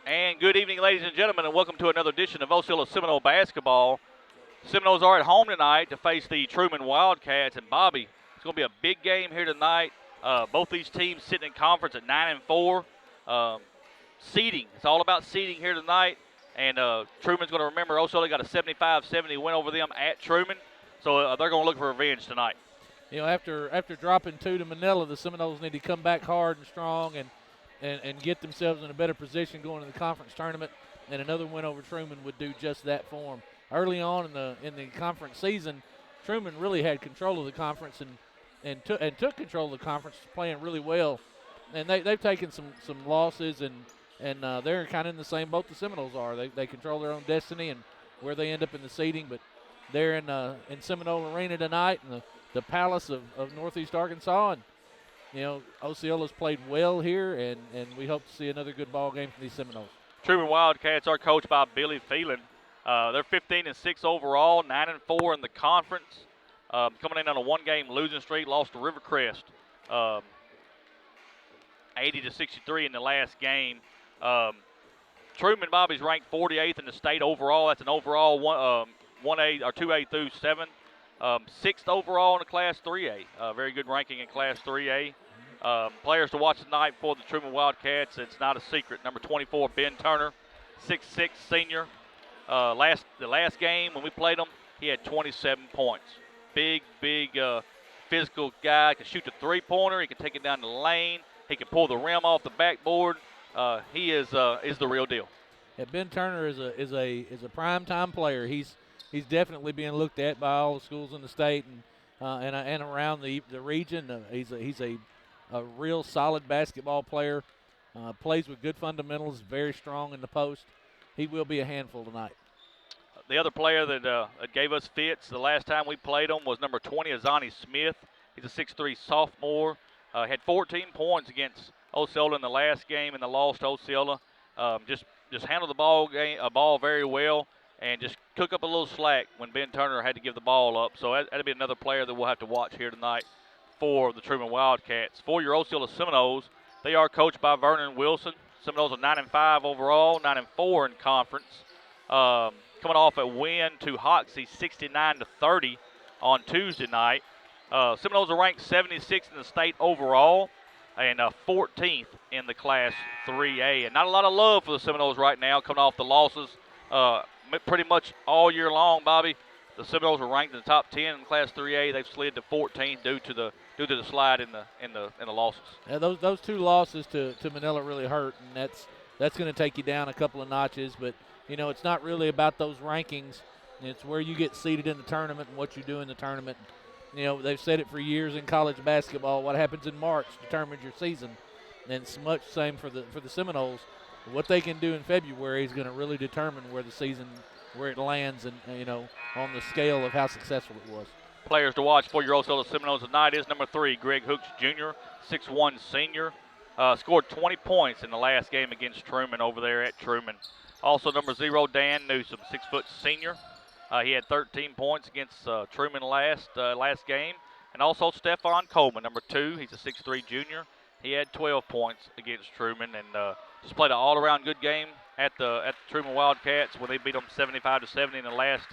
And good evening, ladies and gentlemen, and welcome to another edition of Osceola Seminole basketball. Seminoles are at home tonight to face the Trumann Wildcats. And Bobby, it's going to be a big game here tonight. Both these teams sitting in conference at 9-4. Seeding, it's all about seeding here tonight. And Trumann's going to remember Osceola got a 75-70 win over them at Trumann. So they're going to look for revenge tonight. You know, after dropping 2 to Manila, the Seminoles need to come back hard and strong and get themselves in a better position going to the conference tournament, and another win over Trumann would do just that for them. Early on in the conference season, Trumann really had control of the conference and took control of the conference, playing really well. And they've taken some losses, and they're kind of in the same boat the Seminoles are. They control their own destiny and where they end up in the seeding, but they're in Seminole Arena tonight, in the Palace of Northeast Arkansas, and you know, Osceola's played well here, and we hope to see another good ball game from these Seminoles. Trumann Wildcats are coached by Billy Phelan. They're 15-6 overall, 9-4 in the conference. Coming in on a one-game losing streak, lost to Rivercrest, 80-63 in the last game. Trumann, Bobby's ranked 48th in the state overall. That's an overall 1A or 2A through 7. 6th overall in the Class 3A. Very good ranking in Class 3A. Players to watch tonight for the Trumann Wildcats. It's not a secret. Number 24, Ben Turner, 6'6", senior. The last game when we played him, he had 27 points. Big, physical guy. Can shoot the three-pointer. He can take it down the lane. He can pull the rim off the backboard. He is the real deal. Yeah, Ben Turner is a prime-time player. He's definitely being looked at by all the schools in the state and around the region. He's a real solid basketball player. Plays with good fundamentals. Very strong in the post. He will be a handful tonight. The other player that gave us fits the last time we played him was number 20, Azani Smith. He's a 6'3" sophomore. Had 14 points against Osceola in the last game, and the loss to Osceola. Just handled the ball very well, and just took up a little slack when Ben Turner had to give the ball up. So that'll be another player that we'll have to watch here tonight for the Trumann Wildcats. For your Osceola Seminoles, they are coached by Vernon Wilson. Seminoles are 9-5 overall, 9-4 in conference. Coming off a win to Hoxie, 69-30 on Tuesday night. Seminoles are ranked 76th in the state overall and 14th in the Class 3A. And not a lot of love for the Seminoles right now, coming off the losses pretty much all year long, Bobby. The Seminoles were ranked in the top 10 in Class 3A. They've slid to 14th due to the slide in the losses. Yeah, those 2 losses to Manila really hurt, and that's going to take you down a couple of notches. But you know, it's not really about those rankings. It's where you get seated in the tournament and what you do in the tournament. You know, they've said it for years in college basketball. What happens in March determines your season, and it's much the same for the Seminoles. What they can do in February is going to really determine where the season, where it lands, and you know, on the scale of how successful it was. Players to watch for your Osceola Seminoles tonight is number 3, Greg Hooks Jr., 6'1" senior. Scored 20 points in the last game against Trumann over there at Trumann. Also, number 0, Dan Newsom, 6-foot senior. He had 13 points against Trumann last game. And also Stephon Coleman, number 2. He's a 6'3 junior. He had 12 points against Trumann and just played an all-around good game at the Trumann Wildcats when they beat them 75-70 in the last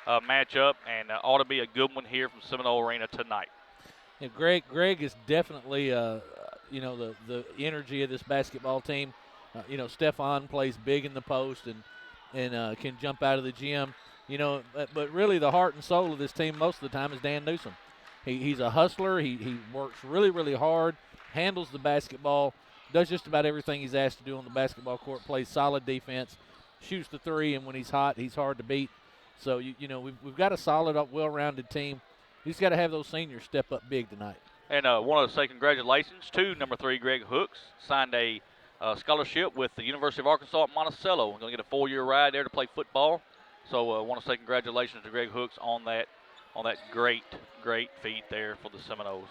matchup, and ought to be a good one here from Seminole Arena tonight. Yeah, Greg is definitely, the energy of this basketball team. Stephon plays big in the post and can jump out of the gym. But really the heart and soul of this team most of the time is Dan Newsom. He's a hustler. He works really, really hard, handles the basketball, does just about everything he's asked to do on the basketball court, plays solid defense, shoots the three, and when he's hot, he's hard to beat. So, we've got a solid, well-rounded team. He's got to have those seniors step up big tonight. And I want to say congratulations to number 3, Greg Hooks. Signed a scholarship with the University of Arkansas at Monticello. We're going to get a 4-year ride there to play football. So I want to say congratulations to Greg Hooks on that great feat there for the Seminoles.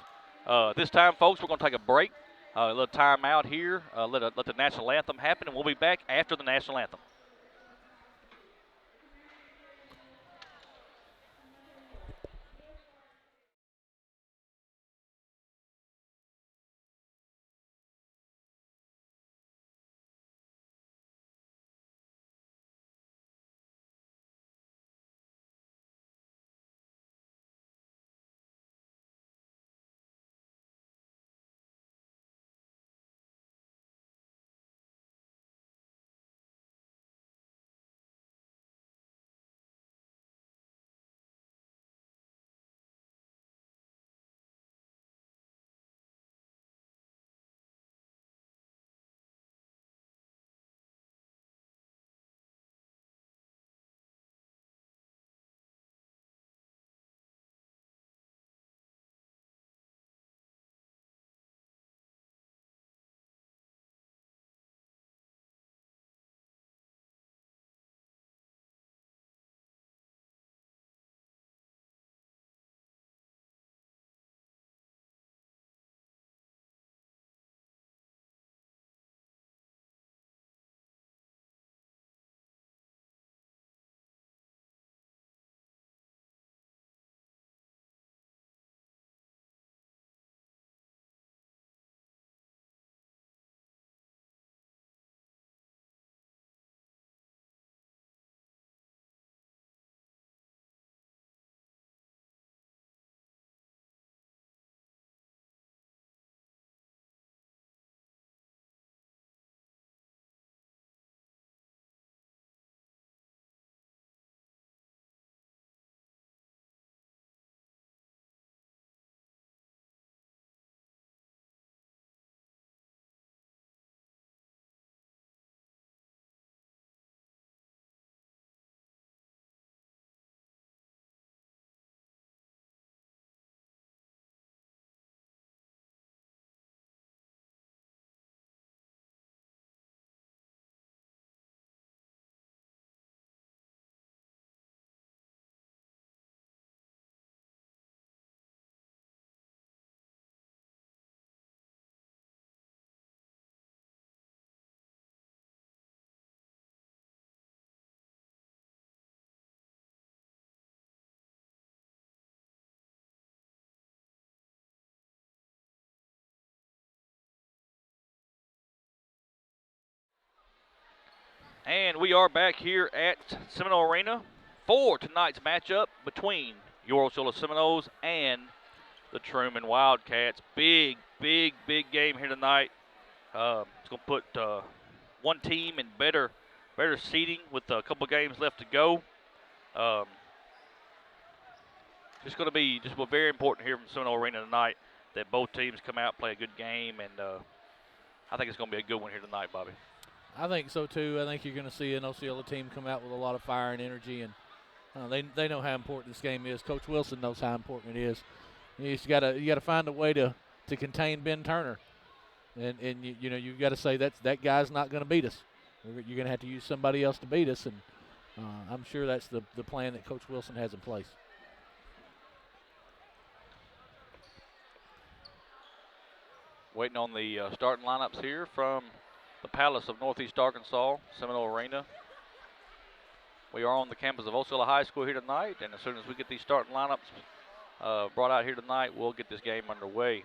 This time, folks, we're going to take a break, a little time out here, let the national anthem happen, and we'll be back after the national anthem. And we are back here at Seminole Arena for tonight's matchup between your Osceola Seminoles and the Trumann Wildcats. Big game here tonight. It's going to put one team in better seating with a couple games left to go. It's going to be just very important here from Seminole Arena tonight that both teams come out, play a good game, and I think it's going to be a good one here tonight, Bobby. I think so too. I think you're going to see an Osceola team come out with a lot of fire and energy, and they know how important this game is. Coach Wilson knows how important it is. You got to find a way to contain Ben Turner, and you've got to say that guy's not going to beat us. You're going to have to use somebody else to beat us, and I'm sure that's the plan that Coach Wilson has in place. Waiting on the starting lineups here from the Palace of Northeast Arkansas, Seminole Arena. We are on the campus of Osceola High School here tonight, and as soon as we get these starting lineups brought out here tonight, we'll get this game underway.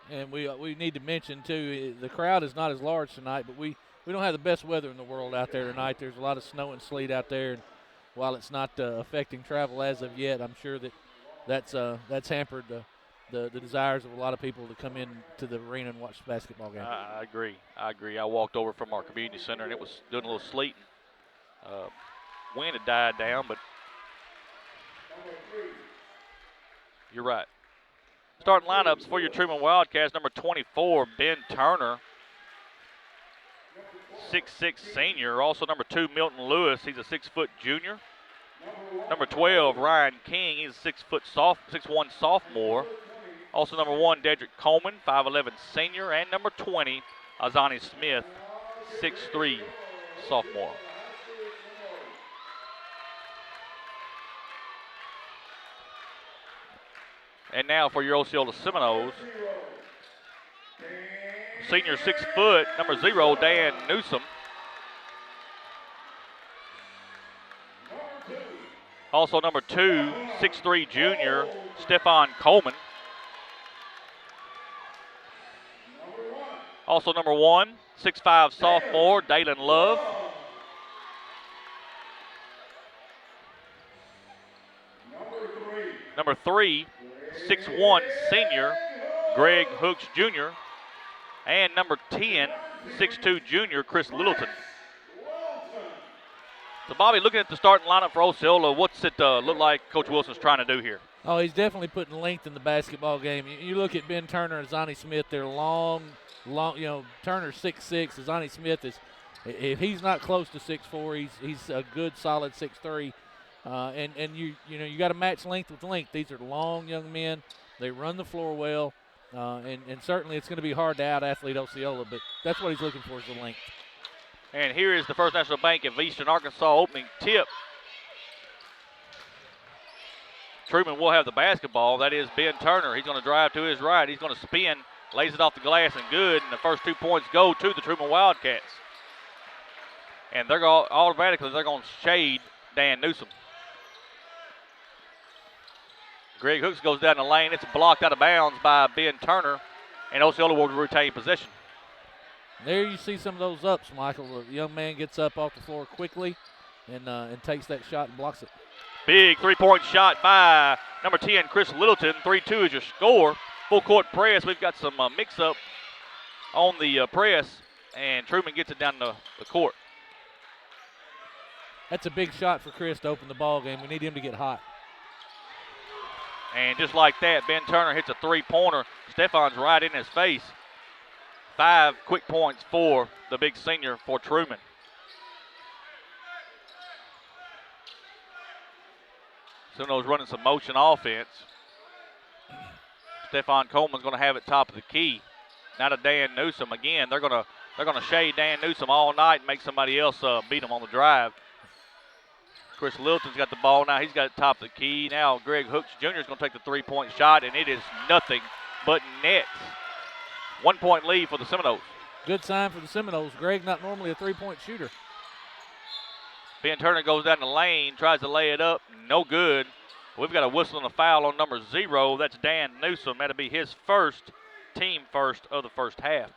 And we need to mention, too, the crowd is not as large tonight, but we don't have the best weather in the world out there tonight. There's a lot of snow and sleet out there, and while it's not affecting travel as of yet, I'm sure that's hampered the desires of a lot of people to come in to the arena and watch the basketball game. I agree. I walked over from our community center, and it was doing a little sleeting. Wind had died down, but you're right. Starting lineups for your Trumann Wildcats. Number 24, Ben Turner, 6'6" senior. Also number 2, Milton Lewis. He's a 6-foot junior. Number 12, Ryan King. He's a 6'1" sophomore. Also number 1, Dedrick Coleman, 5'11" senior. And number 20, Azani Smith, 6'3" sophomore. And now for your Osceola Seminoles. Senior 6 foot, number 0, Dan Newsom. Also number 2, 6'3" junior, Stephon Coleman. Also number 1, 6'5" sophomore, Dalen Love. Number 3, 6'1" senior, Greg Hooks Jr. And number 10, 6'2" junior, Chris Littleton. So, Bobby, looking at the starting lineup for Osceola, what's it look like Coach Wilson's trying to do here? Oh, he's definitely putting length in the basketball game. You look at Ben Turner and Azani Smith, they're long, Turner's 6'6", Azani Smith is, if he's not close to 6'4", he's a good solid 6'3". And you got to match length with length. These are long young men. They run the floor well, and certainly it's going to be hard to out-athlete Osceola, but that's what he's looking for is the length. And here is the First National Bank of Eastern Arkansas opening tip. Trumann will have the basketball. That is Ben Turner. He's going to drive to his right. He's going to spin, lays it off the glass and good, and the first 2 points go to the Trumann Wildcats. And they're going automatically they're going to shade Dan Newsom. Greg Hooks goes down the lane. It's blocked out of bounds by Ben Turner, and Osceola will retain possession. There you see some of those ups, Michael. The young man gets up off the floor quickly and takes that shot and blocks it. Big three-point shot by number 10, Chris Littleton. 3-2 is your score. Full court press. We've got some mix-up on the press, and Trumann gets it down the court. That's a big shot for Chris to open the ball game. We need him to get hot. And just like that, Ben Turner hits a three-pointer. Stephon's right in his face. 5 quick points for the big senior for Trumann. Seminoles running some motion offense. Stephon Coleman's going to have it top of the key. Now to Dan Newsom again. They're going to shade Dan Newsom all night and make somebody else beat him on the drive. Chris Littleton's got the ball now. He's got it top of the key. Now Greg Hooks Jr. is going to take the three-point shot, and it is nothing but net. 1 point lead for the Seminoles. Good sign for the Seminoles. Greg not normally a three-point shooter. Ben Turner goes down the lane, tries to lay it up. No good. We've got a whistle and a foul on number 0. That's Dan Newsom. That'll be his first, team first of the first half.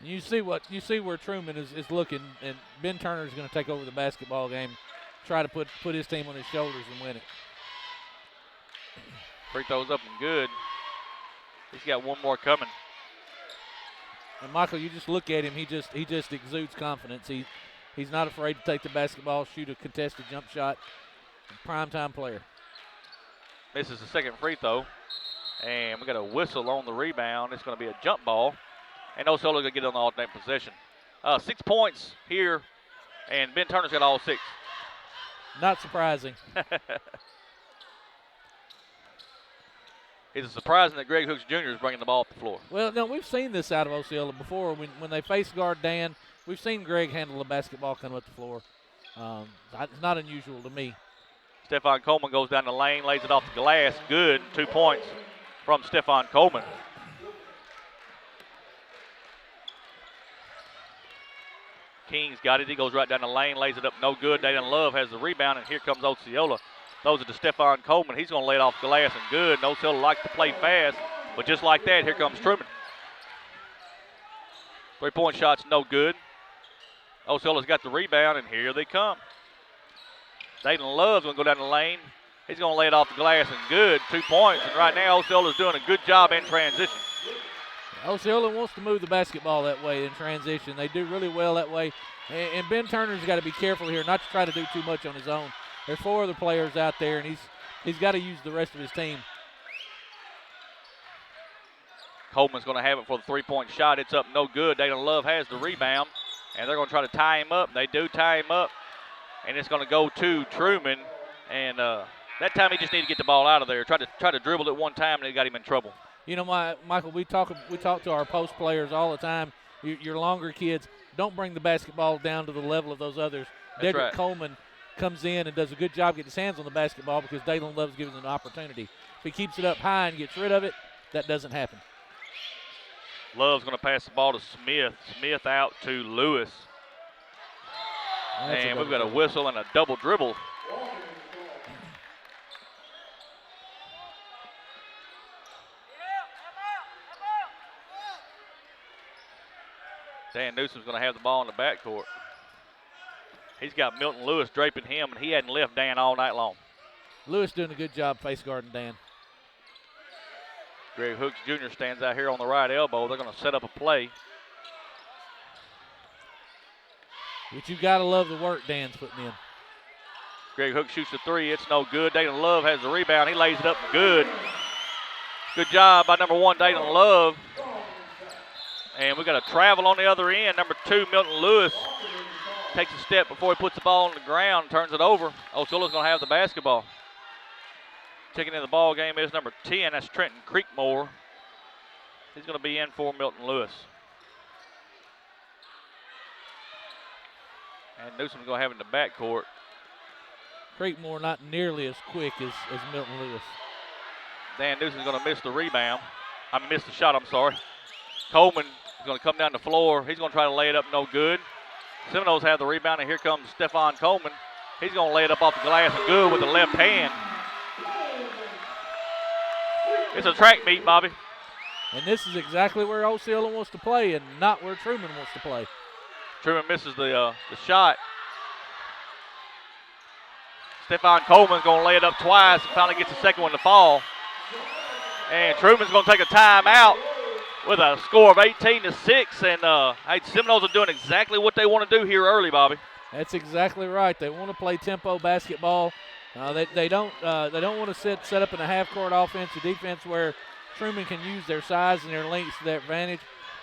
You see where Trumann is looking, and Ben Turner is going to take over the basketball game, try to put his team on his shoulders and win it. Free throws up and good. He's got one more coming. And Michael, you just look at him; he just exudes confidence. He's not afraid to take the basketball, shoot a contested jump shot. Primetime player. Misses the second free throw, and we got a whistle on the rebound. It's going to be a jump ball. And Osceola going to get on the alternate possession. 6 points here, and Ben Turner's got all 6. Not surprising. Is it surprising that Greg Hooks Jr. is bringing the ball up the floor? Well, no, we've seen this out of Osceola before. When they face guard Dan, we've seen Greg handle the basketball coming up the floor. It's not unusual to me. Stephon Coleman goes down the lane, lays it off the glass. Good, 2 points from Stephon Coleman. King's got it. He goes right down the lane, lays it up, no good. Dayton Love has the rebound, and here comes Osceola. Throws it to Stephon Coleman. He's going to lay it off the glass and good. And Osceola likes to play fast, but just like that, here comes Trumann. 3-point shot's no good. Osceola's got the rebound, and here they come. Dayton Love's going to go down the lane. He's going to lay it off the glass and good. 2 points, and right now Osceola's doing a good job in transition. Osceola wants to move the basketball that way in transition. They do really well that way. And Ben Turner's got to be careful here not to try to do too much on his own. There's 4 other players out there, and he's got to use the rest of his team. Coleman's going to have it for the 3-point shot. It's up no good. Dayton Love has the rebound, and they're going to try to tie him up. They do tie him up, and it's going to go to Trumann. And that time he just needed to get the ball out of there. Tried to dribble it one time, and it got him in trouble. You know, Michael, we talk to our post players all the time. Your longer kids, don't bring the basketball down to the level of those others. That's Dedrick right. Coleman comes in and does a good job getting his hands on the basketball because Dayton Love's giving him an opportunity. If he keeps it up high and gets rid of it, that doesn't happen. Love's going to pass the ball to Smith. Smith out to Lewis. And we've got a whistle and a double dribble. Dan Newsom's going to have the ball in the backcourt. He's got Milton Lewis draping him, and he hadn't left Dan all night long. Lewis doing a good job face guarding Dan. Greg Hooks Jr. stands out here on the right elbow. They're going to set up a play. But you got to love the work Dan's putting in. Greg Hooks shoots the 3. It's no good. Dayton Love has the rebound. He lays it up good. Good job by number 1, Dayton Love. And we got a travel on the other end. Number 2, Milton Lewis, takes a step before he puts the ball on the ground, turns it over. Osceola's going to have the basketball. Checking in the ball game is number 10. That's Trenton Creekmore. He's going to be in for Milton Lewis. And Newsom's going to have it in the backcourt. Creekmore not nearly as quick as Milton Lewis. Dan Newsom's going to miss the rebound. Miss the shot, I'm sorry. Coleman is going to come down the floor. He's going to try to lay it up, no good. Seminoles have the rebound, and here comes Stephon Coleman. He's going to lay it up off the glass and good with the left hand. It's a track meet, Bobby. And this is exactly where Osceola wants to play and not where Trumann wants to play. Trumann misses the shot. Stephon Coleman's going to lay it up twice and finally gets the second one to fall. And Trumann's going to take a timeout with a score of 18-6. And Seminoles are doing exactly what they want to do here early, Bobby. That's exactly right. They want to play tempo basketball. They don't want to set up in a half-court offense or defense where Trumann can use their size and their lengths to their advantage.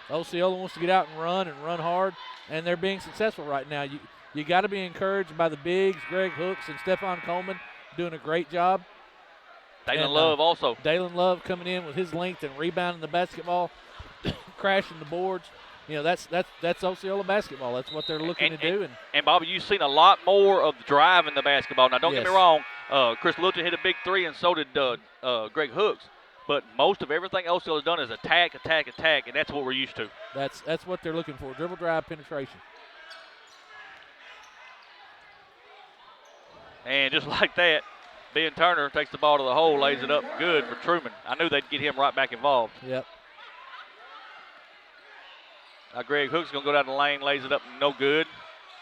Osceola wants to get out and run hard, and they're being successful right now. You got to be encouraged by the bigs, Greg Hooks and Stephon Coleman doing a great job. Dayton Love also. Dayton Love coming in with his length and rebounding the basketball, crashing the boards. You know, that's Osceola basketball. That's what they're looking to do. And Bobby, you've seen a lot more of driving the basketball. Now, don't get me wrong. Chris Littleton hit a big 3, and so did Greg Hooks. But most of everything Osceola's done is attack, and that's what we're used to. That's what they're looking for, dribble, drive, penetration. And just like that, Ben Turner takes the ball to the hole, lays it up good for Trumann. I knew they'd get him right back involved. Yep. Now Greg Hook's going to go down the lane, lays it up, no good.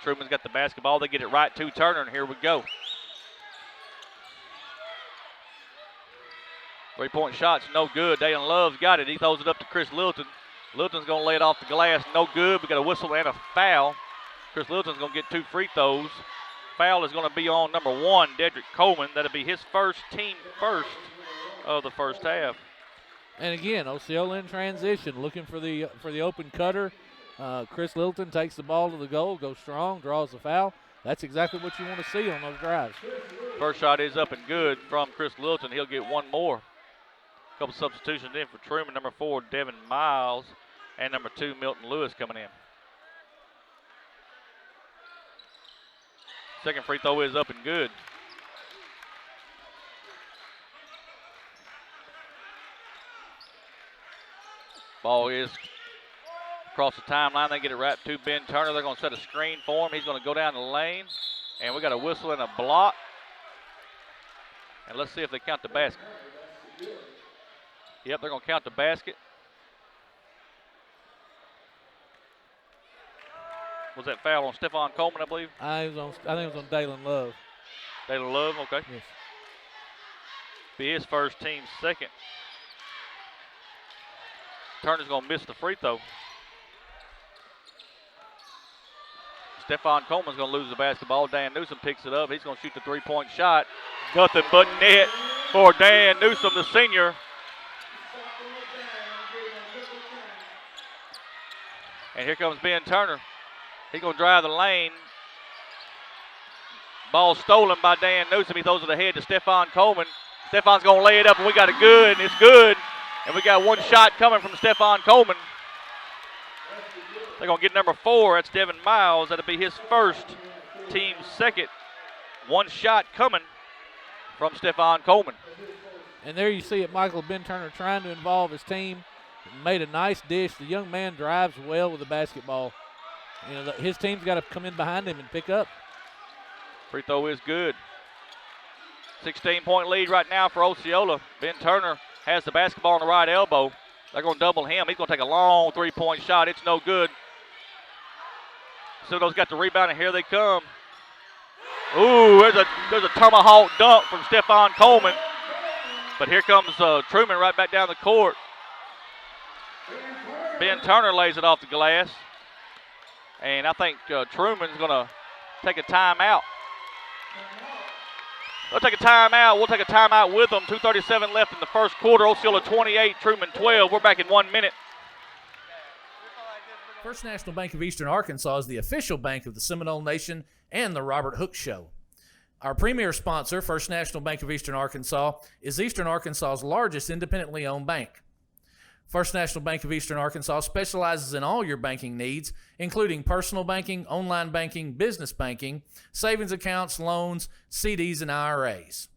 Trumann's got the basketball. They get it right to Turner, and here we go. 3-point shot's no good. Dayton Love's got it. He throws it up to Chris Littleton. Littleton's going to lay it off the glass, no good. We got a whistle and a foul. Chris Littleton's going to get 2 free throws. Foul is going to be on number 1, Dedrick Coleman. That'll be his team first of the first half. And again, Osceola in transition, looking for the open cutter. Chris Littleton takes the ball to the goal, goes strong, draws the foul. That's exactly what you want to see on those drives. First shot is up and good from Chris Littleton. He'll get one more. Couple substitutions in for Trumann. Number 4, Devin Miles, and number 2, Milton Lewis coming in. Second free throw is up and good. Ball is across the timeline. They get it right to Ben Turner. They're going to set a screen for him. He's going to go down the lane. And we got a whistle and a block. And let's see if they count the basket. Yep, they're going to count the basket. Was that foul on Stephon Coleman, I believe? I think it was on Dalen Love. Dalen Love, okay. Yes. Be his first, team second. Turner's going to miss the free throw. Stephon Coleman's going to lose the basketball. Dan Newsom picks it up. He's going to shoot the three-point shot. Nothing but net for Dan Newsom, the senior. And here comes Ben Turner. He's going to drive the lane. Ball stolen by Dan Newsom. He throws it ahead to Stephon Coleman. Stephon's going to lay it up, and we got it good, and it's good. And we got one shot coming from Stephon Coleman. They're going to get number 4. That's Devin Miles. That'll be his first, team second. One shot coming from Stephon Coleman. And there you see it, Michael. Ben Turner trying to involve his team. Made a nice dish. The young man drives well with the basketball. You know, his team's got to come in behind him and pick up. Free throw is good. 16-point lead right now for Osceola. Ben Turner has the basketball on the right elbow. They're going to double him. He's going to take a long three-point shot. It's no good. Seminoles got the rebound, and here they come. Ooh, there's a tomahawk dunk from Stephon Coleman. But here comes Trumann right back down the court. Ben Turner lays it off the glass. And I think Trumann's going to take a timeout. They'll take a timeout. We'll take a timeout with them. 2:37 left in the first quarter. Osceola 28, Trumann 12. We're back in 1 minute. First National Bank of Eastern Arkansas is the official bank of the Seminole Nation and the Robert Hooks Show. Our premier sponsor, First National Bank of Eastern Arkansas, is Eastern Arkansas's largest independently owned bank. First National Bank of Eastern Arkansas specializes in all your banking needs, including personal banking, online banking, business banking, savings accounts, loans, CDs, and IRAs.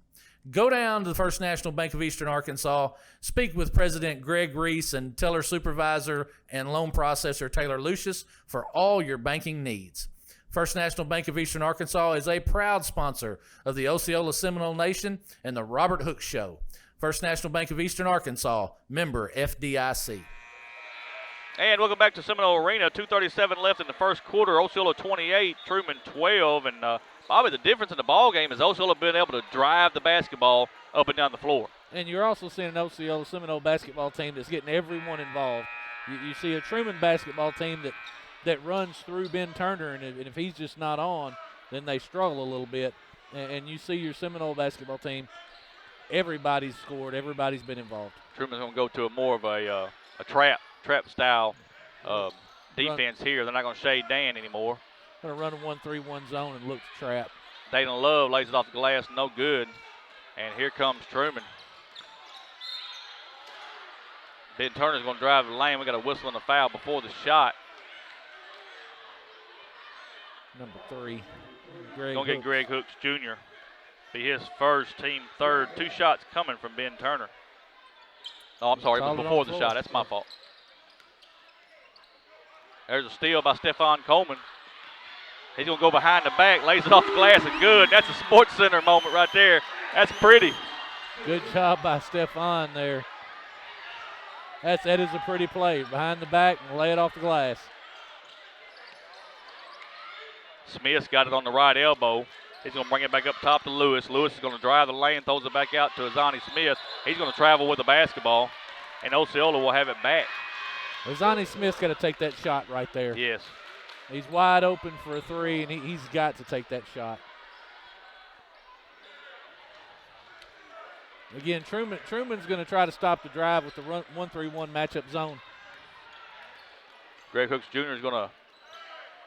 Go down to the First National Bank of Eastern Arkansas, speak with President Greg Reese and teller supervisor and loan processor Taylor Lucius for all your banking needs. First National Bank of Eastern Arkansas is a proud sponsor of the Osceola Seminole Nation and the Robert Hooks Show. First National Bank of Eastern Arkansas, member FDIC. And welcome back to Seminole Arena. 2:37 left in the first quarter. Osceola 28, Trumann 12. And Bobby, the difference in the ball game is Osceola being able to drive the basketball up and down the floor. And you're also seeing an Osceola Seminole basketball team that's getting everyone involved. You see a Trumann basketball team that runs through Ben Turner, and if he's just not on, then they struggle a little bit. And you see your Seminole basketball team, everybody's scored, everybody's been involved. Trumann's going to go to more of a trap style defense here. They're not going to shade Dan anymore. Going to run a 1-3-1 zone and look to trap. Dayton Love lays it off the glass, no good. And here comes Trumann. Ben Turner's going to drive the lane. We got a whistle and a foul before the shot. Number 3, Greg Going to get Greg Hooks Jr. Be his first, team third. 2 shots coming from Ben Turner. Oh, I'm sorry, it was before the shot. That's my fault. There's a steal by Stephon Coleman. He's going to go behind the back, lays it off the glass, and good. That's a Sports Center moment right there. That's pretty. Good job by Stephon there. That is a pretty play. Behind the back and lay it off the glass. Smith's got it on the right elbow. He's going to bring it back up top to Lewis. Lewis is going to drive the lane, throws it back out to Azani Smith. He's going to travel with the basketball, and Osceola will have it back. Azani Smith's got to take that shot right there. Yes. He's wide open for a 3, and he's got to take that shot. Again, Truman's going to try to stop the drive with the 1-3-1 matchup zone. Greg Hooks Jr. is going to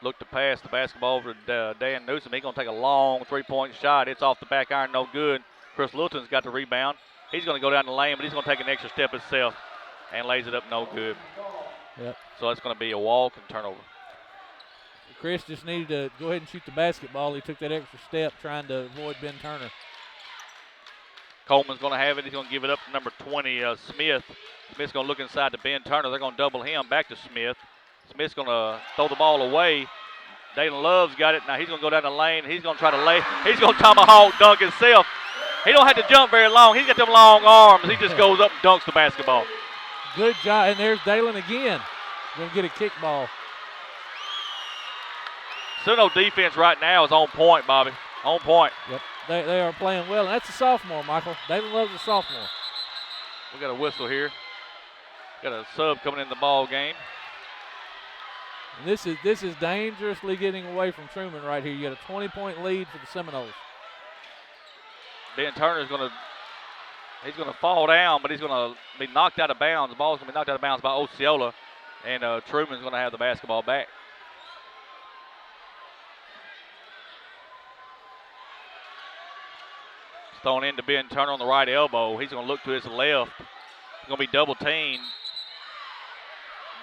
look to pass the basketball over to Dan Newsom. He's going to take a long three-point shot. It's off the back iron, no good. Chris Littleton's got the rebound. He's going to go down the lane, but he's going to take an extra step himself and lays it up, no good. Yep. So it's going to be a walk and turnover. Chris just needed to go ahead and shoot the basketball. He took that extra step trying to avoid Ben Turner. Coleman's going to have it. He's going to give it up to number 20, Smith. Smith's going to look inside to Ben Turner. They're going to double him back to Smith. Smith's going to throw the ball away. Dalen Love's got it. Now he's going to go down the lane. He's going to try to lay. He's going to tomahawk dunk himself. He don't have to jump very long. He's got them long arms. He just goes up and dunks the basketball. Good job. And there's Dalen again. Going to get a kickball. Seminole defense right now is on point, Bobby. On point. Yep. They are playing well. And that's a sophomore, Michael. Dalen Love's a sophomore. We got a whistle here. Got a sub coming in the ball game. And this is dangerously getting away from Trumann right here. You got a 20-point lead for the Seminoles. Ben Turner's going to fall down, but he's going to be knocked out of bounds. The ball's going to be knocked out of bounds by Osceola, and Truman's going to have the basketball back. It's thrown into Ben Turner on the right elbow. He's going to look to his left. He's going to be double teamed.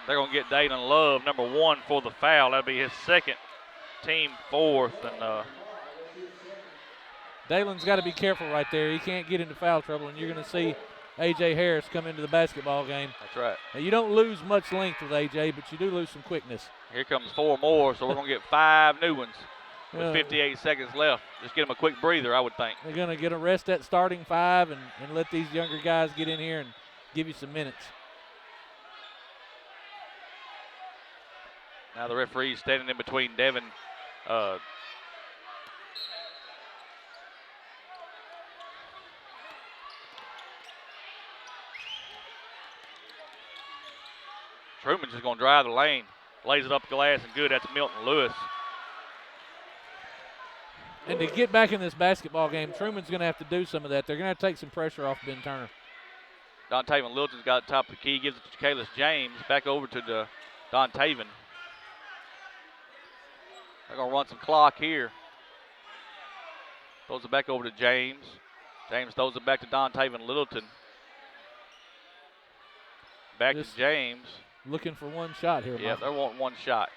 They're going to get Dayton Love, number 1, for the foul. That'll be his second, team 4th. And Dalen's got to be careful right there. He can't get into foul trouble, and you're going to see A.J. Harris come into the basketball game. That's right. Now, you don't lose much length with A.J., but you do lose some quickness. Here comes 4 more, so we're going to get 5 new ones with 58 seconds left. Just get them a quick breather, I would think. They're going to get a rest at starting 5 and let these younger guys get in here and give you some minutes. Now the referee's standing in between Devin. Truman's just going to drive the lane. Lays it up the glass and good. That's Milton Lewis. And to get back in this basketball game, Truman's going to have to do some of that. They're going to have to take some pressure off Ben Turner. Don Taven Littleton's got the top of the key. Gives it to Kalis James. Back over to Don Taven. They're going to run some clock here. Throws it back over to James. James throws it back to Don Taven Littleton. Back to James. Looking for one shot here, Yeah, Michael. they're wanting one shot.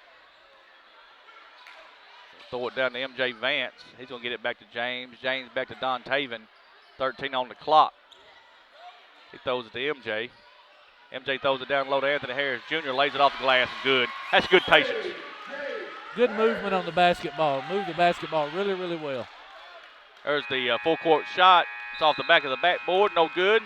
Throw it down to M.J. Vance. He's going to get it back to James. James back to Don Taven. 13 on the clock. He throws it to M.J. M.J. throws it down low to Anthony Harris Jr. Lays it off the glass and good. That's good patience. Good movement on the basketball. Moved the basketball really, really well. There's the full court shot. It's off the back of the backboard. No good.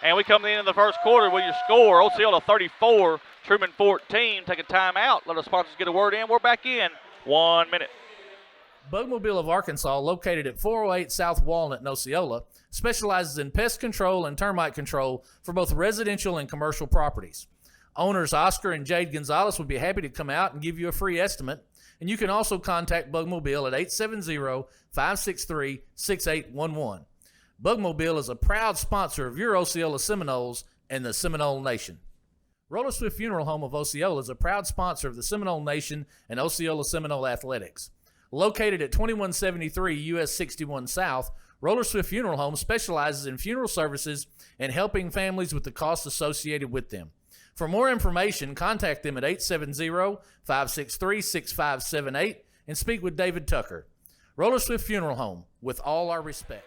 And we come to the end of the first quarter with your score. Osceola 34, Trumann 14. Take a timeout. Let our sponsors get a word in. We're back in 1 minute. Bugmobile of Arkansas, located at 408 South Walnut in Osceola, specializes in pest control and termite control for both residential and commercial properties. Owners Oscar and Jade Gonzalez would be happy to come out and give you a free estimate, and you can also contact Bugmobile at 870-563-6811. Bugmobile is a proud sponsor of your Osceola Seminoles and the Seminole Nation. Roller Swift Funeral Home of Osceola is a proud sponsor of the Seminole Nation and Osceola Seminole Athletics. Located at 2173 US 61 South, Roller Swift Funeral Home specializes in funeral services and helping families with the costs associated with them. For more information, contact them at 870-563-6578 and speak with David Tucker. Roller Swift Funeral Home, with all our respect.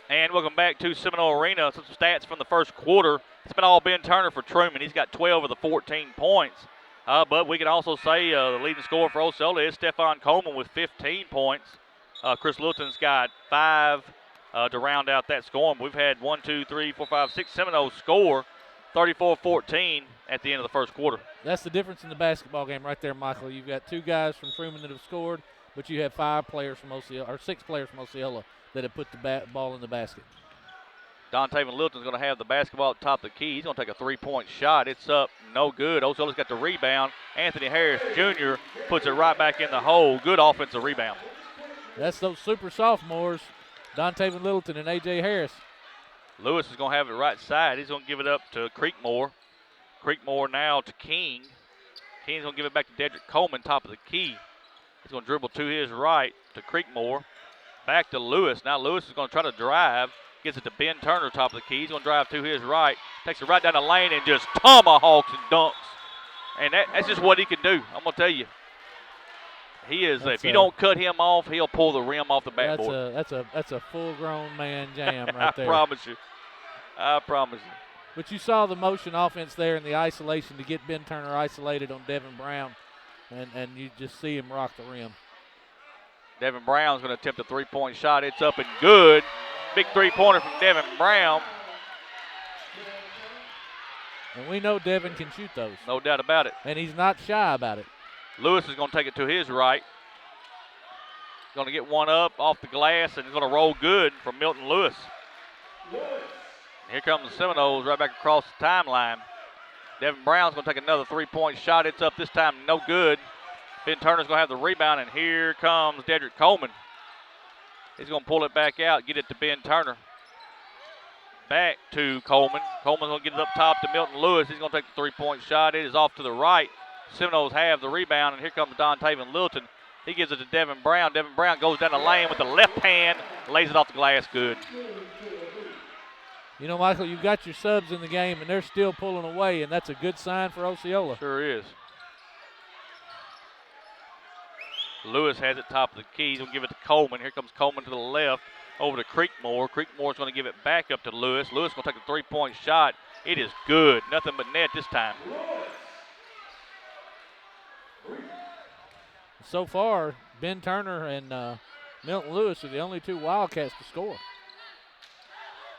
And welcome back to Seminole Arena. Some stats from the first quarter. It's been all Ben Turner for Trumann. He's got 12 of the 14 points. But we can also say the leading scorer for Osceola is Stephon Coleman with 15 points. Chris Littleton's got 5 to round out that scoring. We've had 1, 2, 3, 4, 5, 6 Seminoles score 34-14 at the end of the first quarter. That's the difference in the basketball game right there, Michael. You've got 2 guys from Trumann that have scored, but you have 5 players from Osceola, or 6 players from Osceola that have put the ball in the basket. Don Taven Littleton's going to have the basketball at the top of the key. He's going to take a 3-point shot. It's up, no good. Osceola's got the rebound. Anthony Harris Jr. puts it right back in the hole. Good offensive rebound. That's those super sophomores, Don Taven Littleton and A.J. Harris. Lewis is going to have it right side. He's going to give it up to Creekmore. Creekmore now to King. King's going to give it back to Dedrick Coleman, top of the key. He's going to dribble to his right to Creekmore. Back to Lewis. Now Lewis is going to try to drive. Gets it to Ben Turner, top of the key. He's going to drive to his right. Takes it right down the lane and just tomahawks and dunks. And that's just what he can do, I'm going to tell you. He is. If you don't cut him off, he'll pull the rim off the backboard. That's a full-grown man jam right there. I promise you. I promise you. But you saw the motion offense there in the isolation to get Ben Turner isolated on Devin Brown, and you just see him rock the rim. Devin Brown's going to attempt a three-point shot. It's up and good. Big three-pointer from Devin Brown. And we know Devin can shoot those. No doubt about it. And he's not shy about it. Lewis is going to take it to his right. Going to get one up off the glass, and he's going to roll good from Milton Lewis. Here comes the Seminoles right back across the timeline. Devin Brown's going to take another three-point shot. It's up this time, no good. Ben Turner's going to have the rebound, and here comes Dedrick Coleman. He's going to pull it back out, get it to Ben Turner. Back to Coleman. Coleman's going to get it up top to Milton Lewis. He's going to take the three-point shot. It is off to the right. Seminoles have the rebound, and here comes Dontavian Littleton. He gives it to Devin Brown. Devin Brown goes down the lane with the left hand, lays it off the glass good. You know, Michael, you've got your subs in the game, and they're still pulling away, and that's a good sign for Osceola. Sure is. Lewis has it top of the key. He's going to give it to Coleman. Here comes Coleman to the left over to Creekmore. Creekmore's going to give it back up to Lewis. Lewis going to take a three-point shot. It is good. Nothing but net this time. So far, Ben Turner and Milton Lewis are the only two Wildcats to score.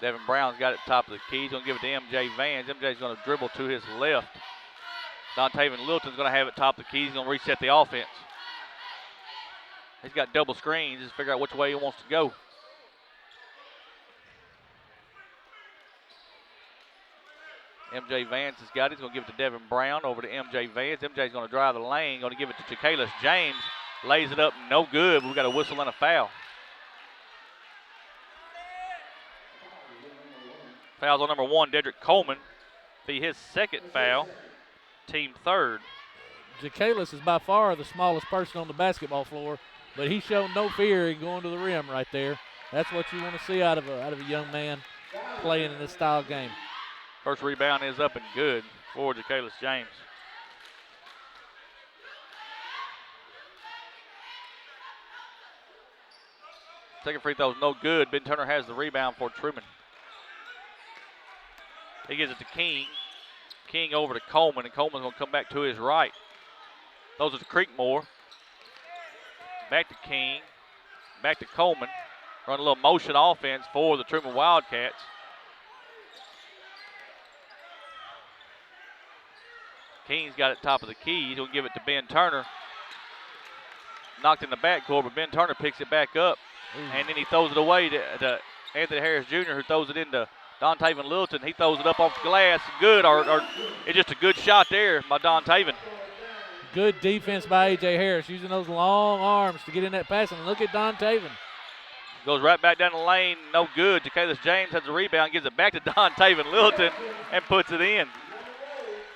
Devin Brown's got it top of the key. He's going to give it to MJ Vance. MJ's going to dribble to his left. Dontavian Littleton's going to have it top of the key. He's going to reset the offense. He's got double screens. Just figure out which way he wants to go. MJ Vance has got it. He's going to give it to Devin Brown over to MJ Vance. MJ's going to drive the lane. Going to give it to Jakalis James. Lays it up. No good. We've got a whistle and a foul. Foul's on number 1, Dedrick Coleman. Be his second foul. Team third. Jakalis is by far the smallest person on the basketball floor, but he showed no fear in going to the rim right there. That's what you want to see out of a young man playing in this style game. First rebound is up and good for Jakalis James. Second free throw is no good. Ben Turner has the rebound for Trumann. He gives it to King. King over to Coleman, and Coleman's going to come back to his right. Those are to Creekmore. Back to King. Back to Coleman. Run a little motion offense for the Trumann Wildcats. King's got it top of the key. He's going to give it to Ben Turner. Knocked in the backcourt, but Ben Turner picks it back up. And then he throws it away to Anthony Harris Jr., who throws it into Dontavian Littleton. He throws it up off the glass. Good, or it's just a good shot there by Dontavian. Good defense by A.J. Harris, using those long arms to get in that pass. And look at Dontavian. Goes right back down the lane. No good. Jakalis James has the rebound, gives it back to Dontavian Littleton, and puts it in.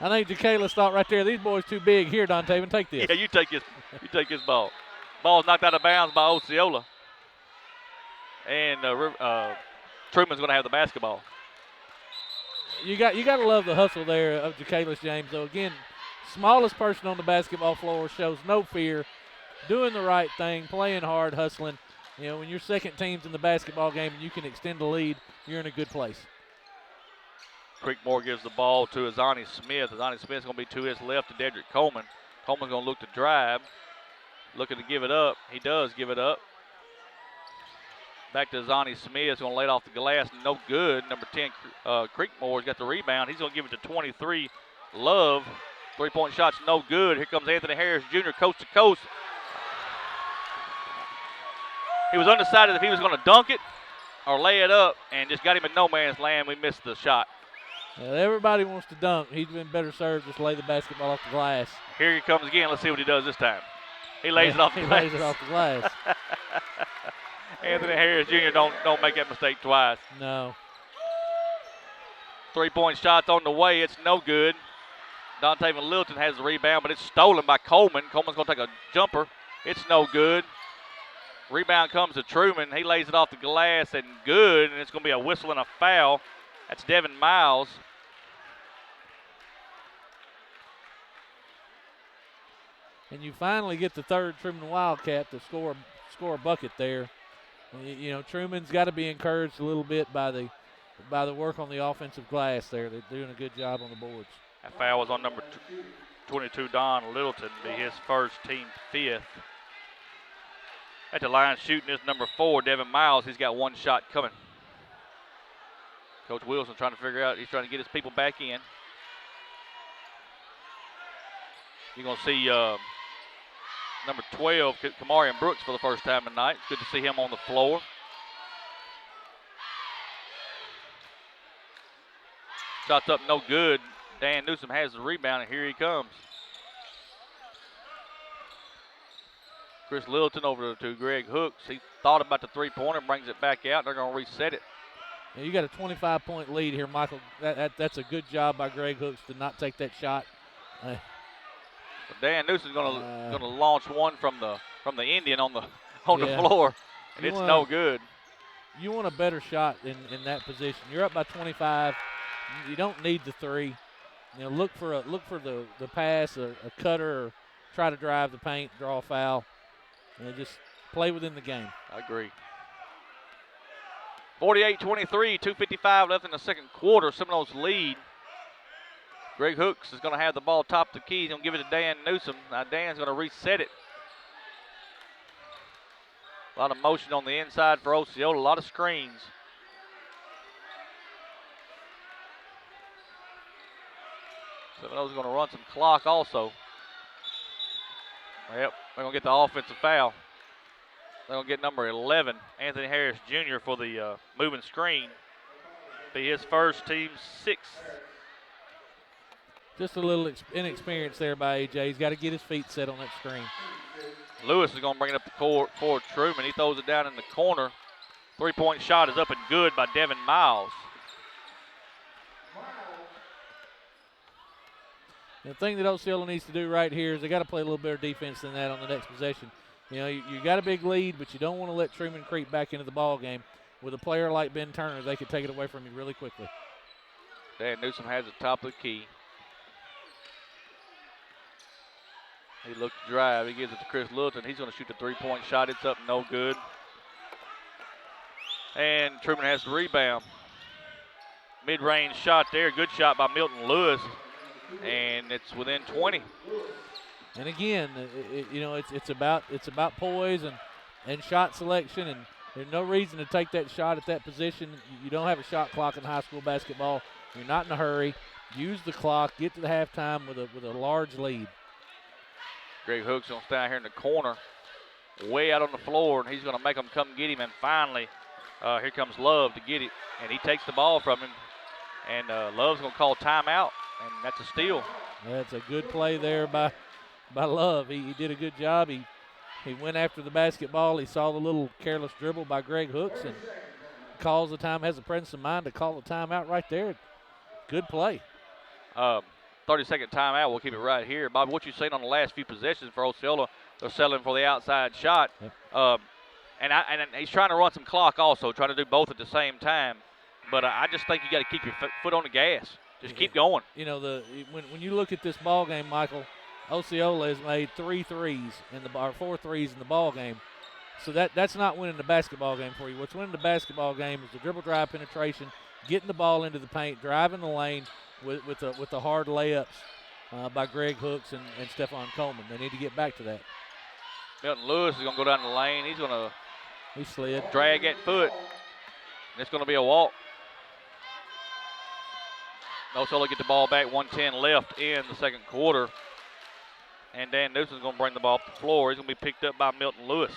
I think Jakalis thought right there, these boys too big. Here, Dontavian, take this. Yeah, you take his ball. Ball's knocked out of bounds by Osceola. And Truman's going to have the basketball. You got to love the hustle there of Jakalis James. Though again, smallest person on the basketball floor, shows no fear, doing the right thing, playing hard, hustling. You know, when your second team's in the basketball game and you can extend the lead, you're in a good place. Creekmore gives the ball to Azani Smith. Azani Smith's going to be to his left to Dedrick Coleman. Coleman's going to look to drive, looking to give it up. He does give it up. Back to Azani Smith. He's going to lay it off the glass. No good. Number 10, Creekmore's got the rebound. He's going to give it to 23, Love. Three-point shot's no good. Here comes Anthony Harris Jr. coast to coast. He was undecided if he was going to dunk it or lay it up, and just got him in no man's land. We missed the shot. Well, everybody wants to dunk. He's been better served just lay the basketball off the glass. Here he comes again. Let's see what he does this time. He lays it off the glass. He lays it off the glass. Anthony Harris Jr. don't make that mistake twice. No. Three-point shot's on the way. It's no good. Dontavian Littleton has the rebound, but it's stolen by Coleman. Coleman's going to take a jumper. It's no good. Rebound comes to Trumann. He lays it off the glass and good, and it's going to be a whistle and a foul. That's Devin Miles. and you finally get the third Trumann Wildcat to score a bucket there. You know, Trumann's got to be encouraged a little bit by the work on the offensive glass there. They're doing a good job on the boards. That foul was on number 22, Don Littleton, be his first, team fifth. At the line shooting is number 4, Devin Miles. He's got one shot coming. Coach Wilson trying to figure out, he's trying to get his people back in. You're going to see number 12, Kamarian Brooks, for the first time tonight. It's good to see him on the floor. Shots up, no good. Dan Newsom has the rebound, and here he comes. Chris Littleton over to Greg Hooks. He thought about the three-pointer, brings it back out. They're going to reset it. Yeah, you got a 25-point lead here, Michael. That's a good job by Greg Hooks to not take that shot. Dan Newsom's going to launch one from the Indian on the floor, and it's no good. You want a better shot in that position. You're up by 25. You don't need the three. You know, look for the pass, a cutter, or try to drive the paint, draw a foul. You know, just play within the game. I agree. 48-23, 2:55 left in the second quarter. Seminoles lead. Greg Hooks is going to have the ball top the key. He's going to give it to Dan Newsom. Now Dan's going to reset it. A lot of motion on the inside for Osceola. A lot of screens. Seminoles is going to run some clock also. Yep, they're going to get the offensive foul. They're going to get number 11, Anthony Harris Jr., for the moving screen. Be his first, team sixth. Just a little inexperience there by A.J. He's got to get his feet set on that screen. Lewis is going to bring it up the court for Trumann. He throws it down in the corner. Three-point shot is up and good by Devin Miles. The thing that Osceola needs to do right here is they got to play a little better defense than that on the next possession. You know, you got a big lead, but you don't want to let Trumann creep back into the ball game. With a player like Ben Turner, they could take it away from you really quickly. Dan Newsom has the top of the key. He looks to drive. He gives it to Chris Littleton. He's going to shoot the three-point shot. It's up, no good. And Trumann has the rebound. Mid-range shot there. Good shot by Milton Lewis. And it's within 20. And again, you know, it's about poise and shot selection, and there's no reason to take that shot at that position. You don't have a shot clock in high school basketball. You're not in a hurry. Use the clock. Get to the halftime with a large lead. Greg Hooks going to stay out here in the corner, way out on the floor, and he's going to make them come get him. And finally, here comes Love to get it, and he takes the ball from him. And Love's going to call timeout, and that's a steal. That's a good play there by Love. He did a good job. He went after the basketball. He saw the little careless dribble by Greg Hooks and calls the time, has the presence of mind to call the timeout right there. Good play. 30-second timeout. We'll keep it right here. Bobby, what you seen on the last few possessions for Osceola? They're settling for the outside shot. Yep. And he's trying to run some clock also, trying to do both at the same time. But I just think you got to keep your foot on the gas. Just keep going. You know, when you look at this ball game, Michael, Osceola has made 4 threes in the ball game. So that's not winning the basketball game for you. What's winning the basketball game is the dribble drive penetration, getting the ball into the paint, driving the lane with the hard layups by Greg Hooks and Stephon Coleman. They need to get back to that. Milton Lewis is going to go down the lane. He slid. Drag that foot. And it's going to be a walk. Osceola get the ball back, 1:10 left in the second quarter. And Dan Newsom's going to bring the ball up the floor. He's going to be picked up by Milton Lewis.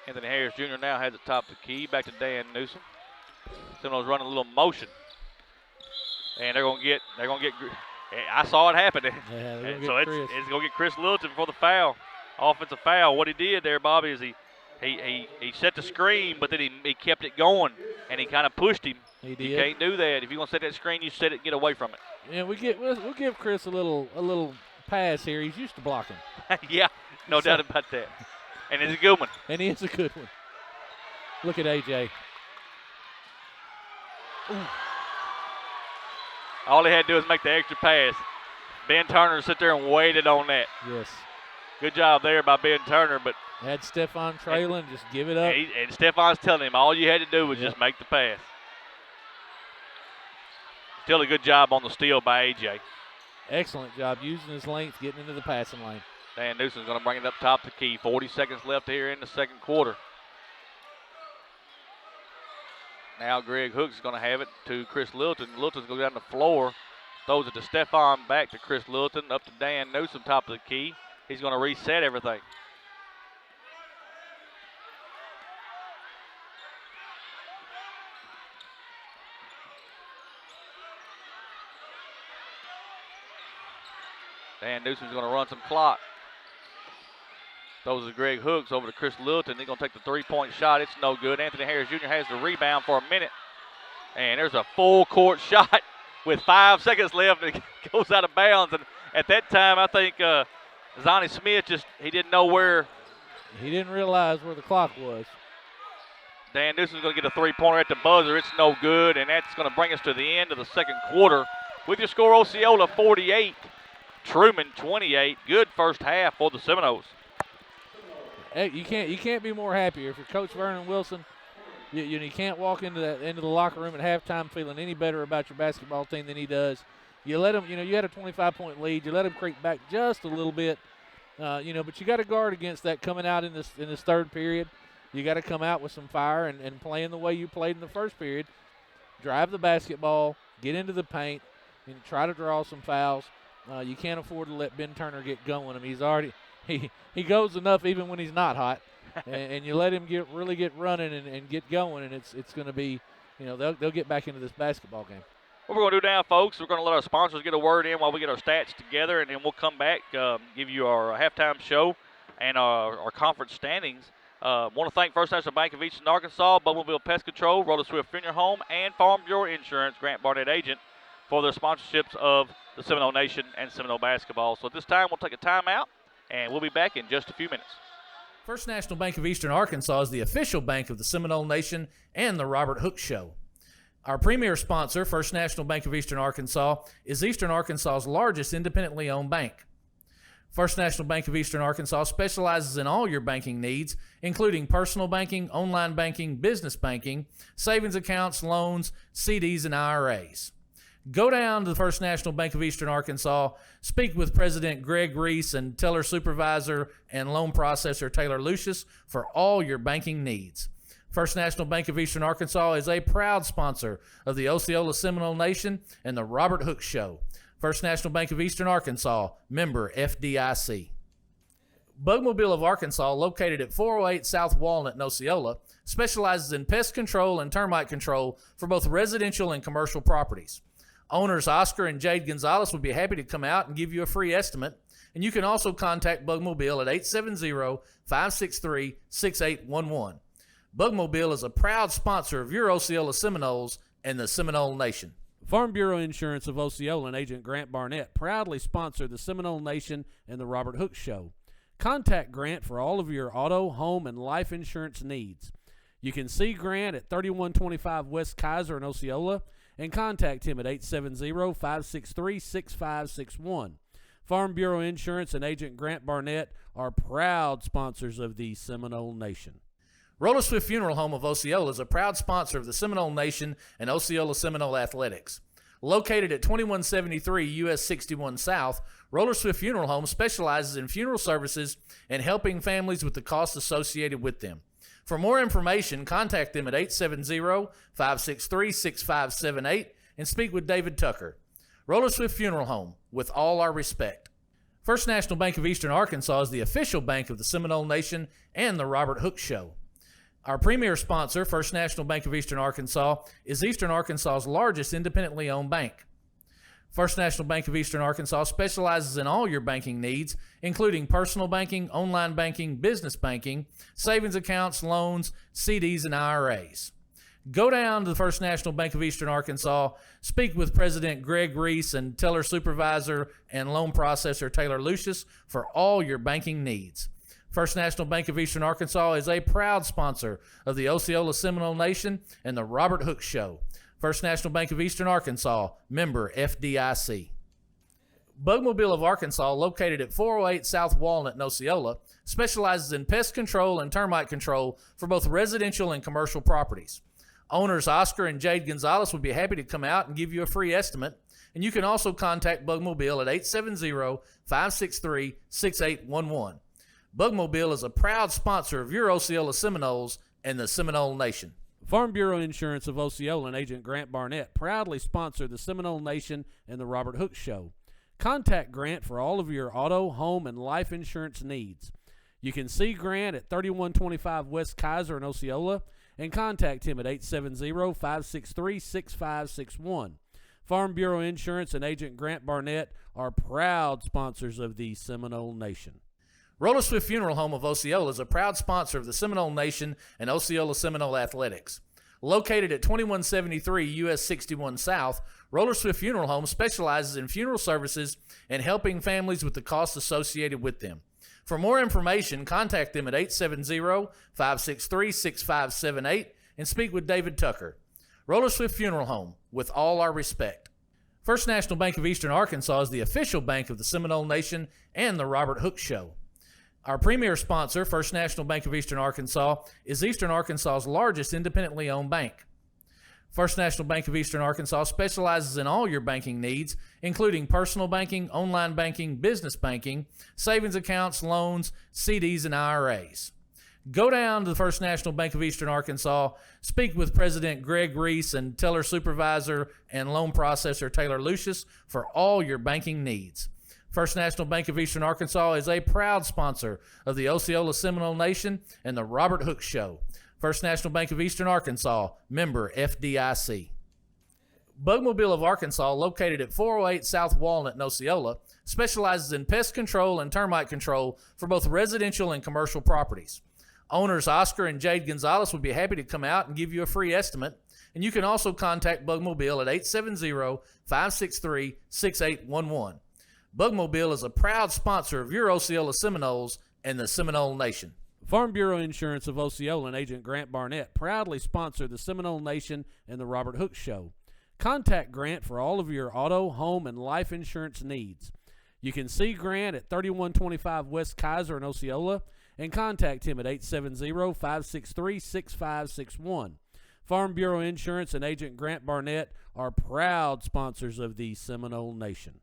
Anthony Harris Jr. now has the top of the key. Back to Dan Newsom. Seminoles running a little motion. And they're going to get, I saw it happen. Yeah, so it's going to get Chris Littleton for the foul. Offensive foul. What he did there, Bobby, is he set the screen, but then he kept it going, and he kind of pushed him. He did. You can't do that. If you're going to set that screen, you set it and get away from it. Yeah, we'll give Chris a little pass here. He's used to blocking. Yeah, no doubt about that. And it's a good one. And he is a good one. Look at A.J. Ooh. All he had to do was make the extra pass. Ben Turner sit there and waited on that. Yes. Good job there by Ben Turner, but Had Stephon trailing, just give it up. and Stephon's telling him all you had to do was just make the pass. Still a good job on the steal by A.J. Excellent job using his length, getting into the passing lane. Dan Newsom's going to bring it up top the key. 40 seconds left here in the second quarter. Now Greg Hooks is going to have it to Chris Littleton. Littleton's going to go down the floor. Throws it to Stephon, back to Chris Littleton, up to Dan Newsom, top of the key. He's going to reset everything. Dan Newsom's going to run some clock. Throws to Greg Hooks over to Chris Littleton. He's going to take the three-point shot. It's no good. Anthony Harris Jr. has the rebound for a minute. And there's a full court shot with 5 seconds left. And it goes out of bounds. And at that time, I think Zonnie Smith he didn't know where. He didn't realize where the clock was. Dan Newsom's going to get a three-pointer at the buzzer. It's no good. And that's going to bring us to the end of the second quarter. With your score, Osceola 48, Trumann 28. Good first half for the Seminoles. Hey, you can't be more happier. If you're Coach Vernon Wilson, you can't walk into the locker room at halftime feeling any better about your basketball team than he does. You let him, you had a 25-point lead. You let him creep back just a little bit, but you got to guard against that coming out in this third period. You got to come out with some fire and playing the way you played in the first period. Drive the basketball, get into the paint, and try to draw some fouls. You can't afford to let Ben Turner get going. I mean, he's already he goes enough even when he's not hot, and you let him really get running and get going, and it's going to be, they'll get back into this basketball game. What we're going to do now, folks, we're going to let our sponsors get a word in while we get our stats together, and then we'll come back, give you our halftime show and our conference standings. Want to thank First National Bank of Eastern Arkansas, Bumblebee Pest Control, Roller Swift Funeral Home, and Farm Bureau Insurance, Grant Barnett Agent, for their sponsorships of the Seminole Nation and Seminole basketball. So at this time, we'll take a timeout, and we'll be back in just a few minutes. First National Bank of Eastern Arkansas is the official bank of the Seminole Nation and the Robert Hooks Show. Our premier sponsor, First National Bank of Eastern Arkansas, is Eastern Arkansas's largest independently owned bank. First National Bank of Eastern Arkansas specializes in all your banking needs, including personal banking, online banking, business banking, savings accounts, loans, CDs, and IRAs. Go down to the First National Bank of Eastern Arkansas, speak with President Greg Reese and teller supervisor and loan processor Taylor Lucius for all your banking needs. First National Bank of Eastern Arkansas is a proud sponsor of the Osceola Seminole Nation and the Robert Hooks Show. First National Bank of Eastern Arkansas, member FDIC. Bugmobile of Arkansas, located at 408 South Walnut in Osceola, specializes in pest control and termite control for both residential and commercial properties. Owners Oscar and Jade Gonzalez would be happy to come out and give you a free estimate, and you can also contact Bugmobile at 870-563-6811. Bugmobile is a proud sponsor of your Osceola Seminoles and the Seminole Nation. Farm Bureau Insurance of Osceola and Agent Grant Barnett proudly sponsor the Seminole Nation and the Robert Hooks Show. Contact Grant for all of your auto, home, and life insurance needs. You can see Grant at 3125 West Kaiser in Osceola and contact him at 870-563-6561. Farm Bureau Insurance and Agent Grant Barnett are proud sponsors of the Seminole Nation. Roller Swift Funeral Home of Osceola is a proud sponsor of the Seminole Nation and Osceola Seminole Athletics. Located at 2173 US 61 South, Roller Swift Funeral Home specializes in funeral services and helping families with the costs associated with them. For more information, contact them at 870-563-6578 and speak with David Tucker. Roller Swift Funeral Home, with all our respect. First National Bank of Eastern Arkansas is the official bank of the Seminole Nation and the Robert Hooks Show. Our premier sponsor, First National Bank of Eastern Arkansas, is Eastern Arkansas's largest independently owned bank. First National Bank of Eastern Arkansas specializes in all your banking needs, including personal banking, online banking, business banking, savings accounts, loans, CDs, and IRAs. Go down to the First National Bank of Eastern Arkansas, speak with President Greg Reese and teller supervisor and loan processor Taylor Lucius for all your banking needs. First National Bank of Eastern Arkansas is a proud sponsor of the Osceola Seminole Nation and the Robert Hooks Show. First National Bank of Eastern Arkansas, member FDIC. Bugmobile of Arkansas, located at 408 South Walnut in Osceola, specializes in pest control and termite control for both residential and commercial properties. Owners Oscar and Jade Gonzalez would be happy to come out and give you a free estimate, and you can also contact Bugmobile at 870-563-6811. Bugmobile is a proud sponsor of your Osceola Seminoles and the Seminole Nation. Farm Bureau Insurance of Osceola and Agent Grant Barnett proudly sponsor the Seminole Nation and the Robert Hooks Show. Contact Grant for all of your auto, home, and life insurance needs. You can see Grant at 3125 West Kaiser in Osceola and contact him at 870-563-6561. Farm Bureau Insurance and Agent Grant Barnett are proud sponsors of the Seminole Nation. Roller Swift Funeral Home of Osceola is a proud sponsor of the Seminole Nation and Osceola Seminole Athletics. Located at 2173 US 61 South, Roller Swift Funeral Home specializes in funeral services and helping families with the costs associated with them. For more information, contact them at 870-563-6578 and speak with David Tucker. Roller Swift Funeral Home, with all our respect. First National Bank of Eastern Arkansas is the official bank of the Seminole Nation and the Robert Hooks Show. Our premier sponsor, First National Bank of Eastern Arkansas, is Eastern Arkansas's largest independently owned bank. First National Bank of Eastern Arkansas specializes in all your banking needs, including personal banking, online banking, business banking, savings accounts, loans, CDs, and IRAs. Go down to the First National Bank of Eastern Arkansas, speak with President Greg Reese and teller supervisor and loan processor Taylor Lucius for all your banking needs. First National Bank of Eastern Arkansas is a proud sponsor of the Osceola Seminole Nation and the Robert Hooks Show. First National Bank of Eastern Arkansas, member FDIC. Bugmobile of Arkansas, located at 408 South Walnut in Osceola, specializes in pest control and termite control for both residential and commercial properties. Owners Oscar and Jade Gonzalez would be happy to come out and give you a free estimate, and you can also contact Bugmobile at 870-563-6811. Bugmobile is a proud sponsor of your Osceola Seminoles and the Seminole Nation. Farm Bureau Insurance of Osceola and Agent Grant Barnett proudly sponsor the Seminole Nation and the Robert Hooks Show. Contact Grant for all of your auto, home, and life insurance needs. You can see Grant at 3125 West Kaiser in Osceola and contact him at 870-563-6561. Farm Bureau Insurance and Agent Grant Barnett are proud sponsors of the Seminole Nation.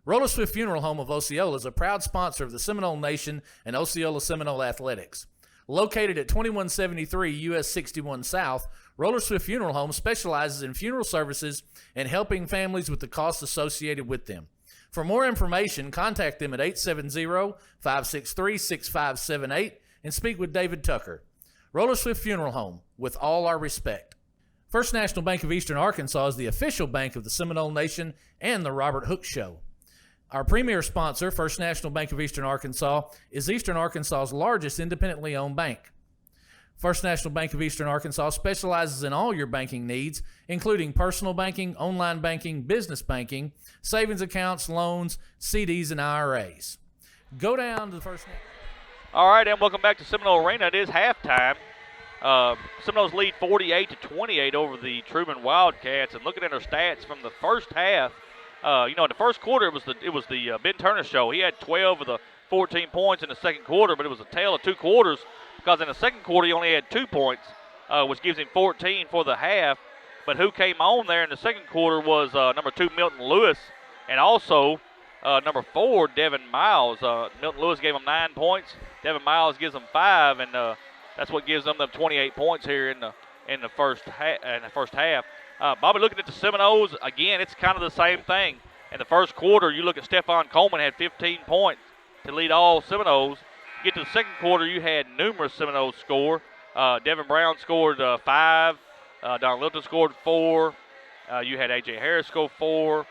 Roller Swift Funeral Home of Osceola is a proud sponsor of the Seminole Nation and Osceola Seminole Athletics. Located at 2173 US 61 South, Roller Swift Funeral Home specializes in funeral services and helping families with the costs associated with them. For more information, contact them at 870-563-6578 and speak with David Tucker. Roller Swift Funeral Home, with all our respect. First National Bank of Eastern Arkansas is the official bank of the Seminole Nation and the Robert Hooks Show. Our premier sponsor, First National Bank of Eastern Arkansas, is Eastern Arkansas's largest independently owned bank. First National Bank of Eastern Arkansas specializes in all your banking needs, including personal banking, online banking, business banking, savings accounts, loans, CDs, and IRAs. Go down to the First National. All right, and welcome back to Seminole Arena. It is halftime. Seminoles lead 48-28 over the Trumann Wildcats, and looking at our stats from the first half, in the first quarter, it was the Ben Turner show. He had 12 of the 14 points in the second quarter, but it was a tale of two quarters because in the second quarter he only had 2 points, which gives him 14 for the half. But who came on there in the second quarter was number 2, Milton Lewis, and also number 4, Devin Miles. Milton Lewis gave him 9 points. Devin Miles gives them 5, and that's what gives them the 28 points here in the first half. Bobby, looking at the Seminoles, again, it's kind of the same thing. In the first quarter, you look at Stephon Coleman had 15 points to lead all Seminoles. You get to the second quarter, you had numerous Seminoles score. Devin Brown scored 5. Don Lilton scored 4. You had A.J. Harris score 4.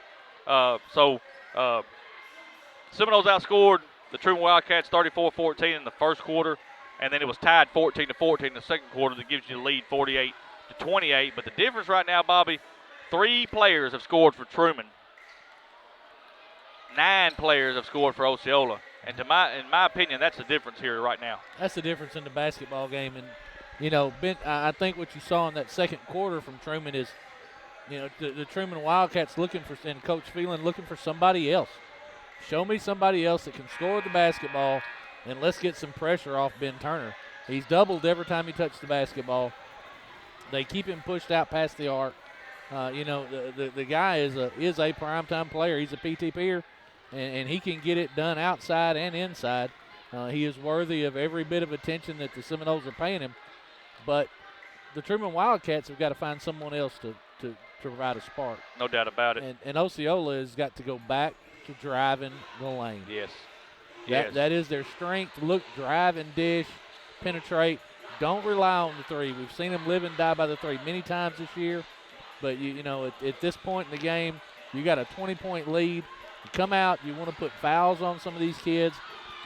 Seminoles outscored the Trumann Wildcats 34-14 in the first quarter, and then it was tied 14-14 in the second quarter that gives you the lead 48-28. But the difference right now, Bobby, 3 players have scored for Trumann. 9 players have scored for Osceola. And in my opinion, that's the difference here right now. That's the difference in the basketball game. And, Ben, I think what you saw in that second quarter from Trumann is, the Trumann Wildcats and Coach Phelan looking for somebody else. Show me somebody else that can score the basketball, and let's get some pressure off Ben Turner. He's doubled every time he touched the basketball. They keep him pushed out past the arc. The guy is a primetime player. He's a PTPer, and he can get it done outside and inside. He is worthy of every bit of attention that the Seminoles are paying him. But the Trumann Wildcats have got to find someone else to provide a spark. No doubt about it. And Osceola has got to go back to driving the lane. Yes. That is their strength. Look, drive and dish, penetrate. Don't rely on the three. We've seen them live and die by the three many times this year. But, at this point in the game, you got a 20-point lead. You come out, you want to put fouls on some of these kids.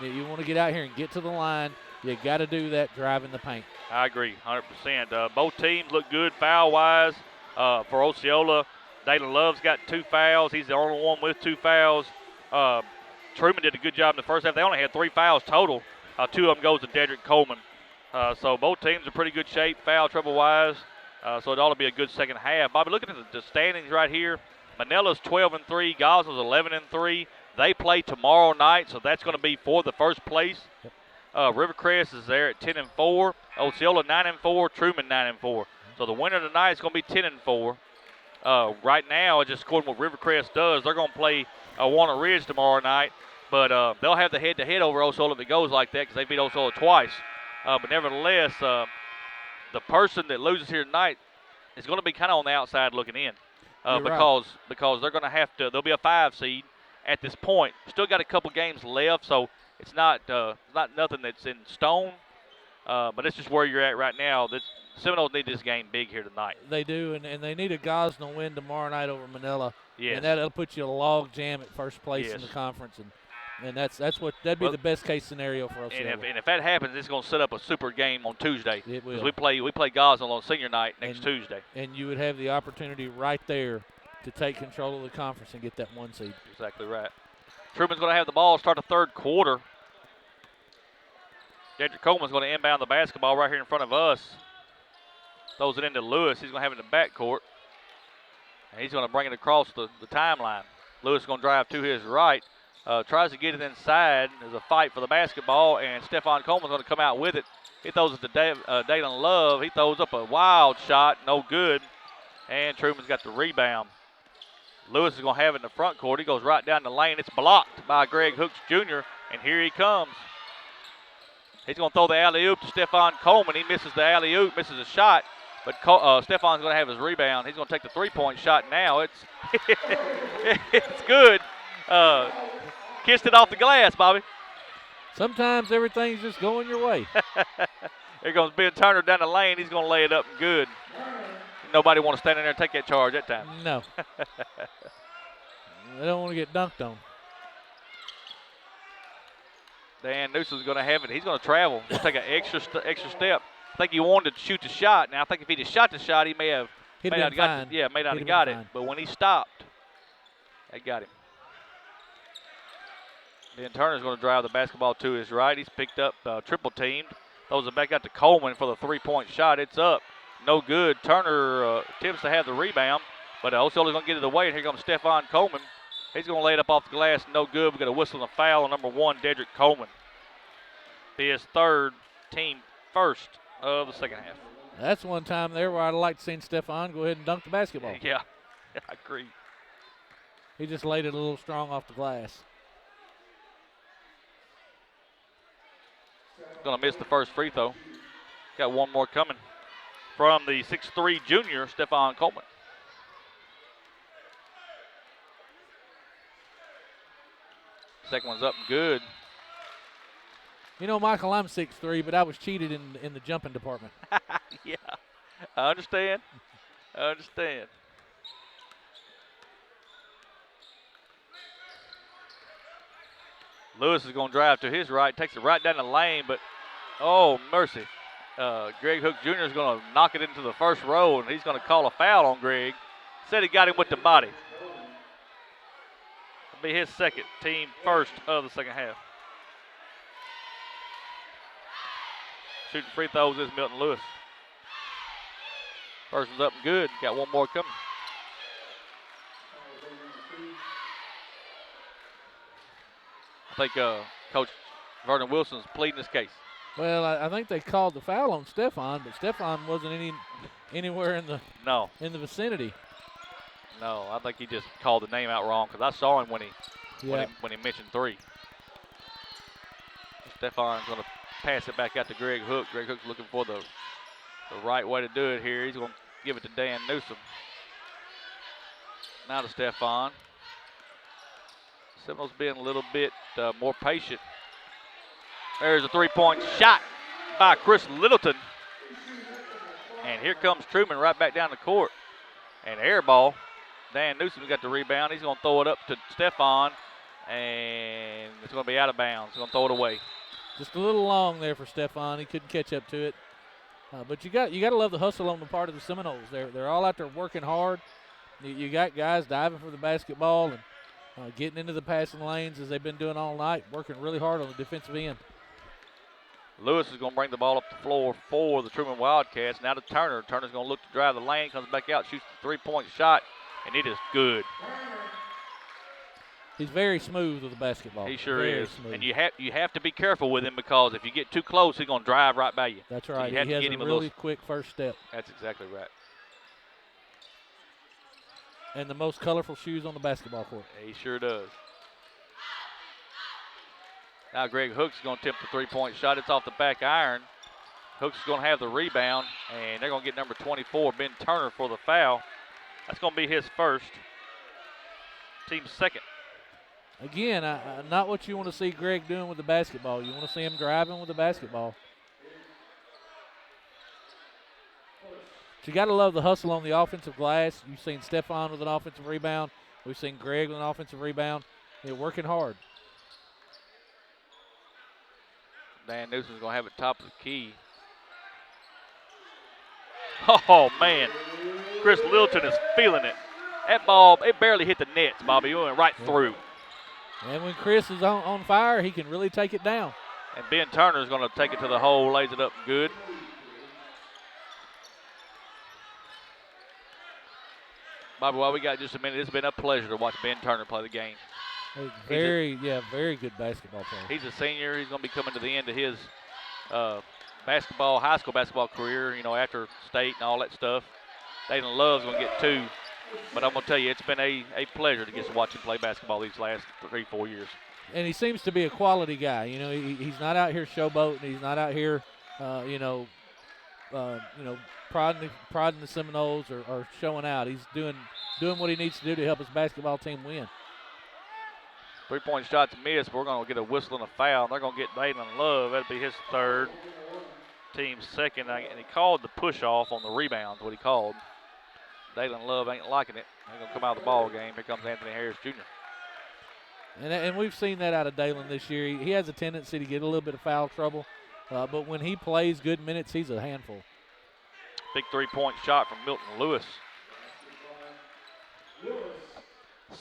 You want to get out here and get to the line. You got to do that driving the paint. I agree, 100%. Both teams look good foul-wise. For Osceola, Dalen Love's got 2 fouls. He's the only one with 2 fouls. Trumann did a good job in the first half. They only had 3 fouls total. 2 of them goes to Dedrick Coleman. So both teams are pretty good shape foul trouble-wise. So it ought to be a good second half. Bobby, looking at the standings right here, Manila's 12-3, Goslin's 11-3. They play tomorrow night, so that's going to be for the first place. Rivercrest is there at 10-4. Osceola 9-4. Trumann 9-4. So the winner tonight is going to be 10-4. Right now, just according to what Rivercrest does, they're going to play Warner Ridge tomorrow night. But they'll have the head-to-head over Osceola if it goes like that because they beat Osceola twice. But nevertheless, the person that loses here tonight is going to be kind of on the outside looking in because they're going to have to – there'll be a 5 seed at this point. Still got a couple games left, so it's not nothing that's in stone. But it's just where you're at right now. The Seminoles need this game big here tonight. They do, and they need a Gosnell win tomorrow night over Manila. Yes. And that'll put you a log jam at first place Yes. in the conference. And that'd be the best case scenario for us. And if that happens, it's going to set up a super game on Tuesday. It will. Because we play Gosnell on senior night next Tuesday. And you would have the opportunity right there to take control of the conference and get that 1 seed. Exactly right. Trumann's going to have the ball start the third quarter. Dedrick Coleman's going to inbound the basketball right here in front of us. Throws it into Lewis. He's going to have it in the backcourt. And he's going to bring it across the timeline. Lewis is going to drive to his right. Tries to get it inside. There's a fight for the basketball, and Stephon Coleman's going to come out with it. He throws it to Dalen Love. He throws up a wild shot. No good. And Trumann's got the rebound. Lewis is going to have it in the front court. He goes right down the lane. It's blocked by Greg Hooks Jr., and here he comes. He's going to throw the alley-oop to Stephon Coleman. He misses the alley-oop, misses a shot, but Stephon's going to have his rebound. He's going to take the three-point shot now. It's it's good. Kissed it off the glass, Bobby. Sometimes everything's just going your way. Here goes Ben Turner down the lane. He's going to lay it up and good. Nobody want to stand in there and take that charge that time. No. They don't want to get dunked on. Dan Newsom's going to have it. He's going to travel. He'll take an extra step. I think he wanted to shoot the shot. Now, I think if he'd have shot the shot, he may not have got it. But when he stopped, they got him. Ben Turner's going to drive the basketball to his right. He's picked up triple teamed. Throws it back out to Coleman for the three-point shot. It's up. No good. Turner attempts to have the rebound, but Osceola's going to get it away. And here comes Stephon Coleman. He's going to lay it up off the glass. No good. We've got a whistle and a foul on number 1, Dedrick Coleman. Be his third, team first of the second half. That's one time there where I'd like to see Stephon go ahead and dunk the basketball. Yeah, I agree. He just laid it a little strong off the glass. Going to miss the first free throw. Got one more coming from the 6'3" junior, Stephon Coleman. Second one's up and good. You know, Michael, I'm 6'3", but I was cheated in the jumping department. Yeah, I understand. Lewis is going to drive to his right, takes it right down the lane, but oh, mercy. Greg Hook Jr. is going to knock it into the first row, and he's going to call a foul on Greg. Said he got him with the body. It'll be his second, team first of the second half. Shooting free throws is Milton Lewis. First one's up and good. Got one more coming. think Coach Vernon Wilson's pleading his case. Well, I think they called the foul on Stefan, but Stefan wasn't anywhere in the No. vicinity. No, I think he just called the name out wrong because I saw him when he mentioned 3. Stefan's going to pass it back out to Greg Hook. Greg Hook's looking for the right way to do it here. He's going to give it to Dan Newsom. Now to Stefan. Seminoles being a little bit more patient. There's a 3-point shot by Chris Littleton. And here comes Trumann right back down the court. And air ball. Dan Newsom's got the rebound. He's going to throw it up to Stefan. And it's going to be out of bounds. He's going to throw it away. Just a little long there for Stefan. He couldn't catch up to it. But you got to love the hustle on the part of the Seminoles. They're all out there working hard. You got guys diving for the basketball and getting into the passing lanes as they've been doing all night, working really hard on the defensive end. Lewis is going to bring the ball up the floor for the Trumann Wildcats. Now to Turner. Turner's going to look to drive the lane, comes back out, shoots the 3-point shot, and it is good. He's very smooth with the basketball. He sure very is. Smooth. And you have to be careful with him because if you get too close, he's going to drive right by you. That's So right. you have he to has get a him a really little. quick first step. That's exactly right. And the most colorful shoes on the basketball court. He sure does. Now Greg Hook's going to attempt the 3-point shot. It's off the back iron. Hook's going to have the rebound, and they're going to get number 24, Ben Turner, for the foul. That's going to be his first. Team's second. Again, not what you want to see Greg doing with the basketball. You want to see him driving with the basketball. But you got to love the hustle on the offensive glass. You've seen Stefan with an offensive rebound. We've seen Greg with an offensive rebound. They're working hard. Dan Newsom's going to have it top of the key. Oh, man. Chris Littleton is feeling it. That ball, it barely hit the nets, Bobby. It went right through. And when Chris is on fire, he can really take it down. And Ben Turner is going to take it to the hole, lays it up good. Bobby, while we got just a minute, it's been a pleasure to watch Ben Turner play the game. Very good basketball player. He's a senior. He's going to be coming to the end of his high school basketball career, after state and all that stuff. Dayton Love's going to get 2. But I'm going to tell you, it's been a pleasure to get to watch him play basketball these last 3-4 years. And he seems to be a quality guy. He's not out here showboating. He's not out here, prodding the Seminoles or showing out. He's doing what he needs to do to help his basketball team win. 3-point shot's missed. We're going to get a whistle and a foul. And they're going to get Dayton Love. That'll be his third. Team's second. And he called the push off on the rebounds, what he called. Dayton Love ain't liking it. They're going to come out of the ball game. Here comes Anthony Harris Jr. And we've seen that out of Dayton this year. He has a tendency to get a little bit of foul trouble. But when he plays good minutes, he's a handful. Big 3-point shot from Milton Lewis.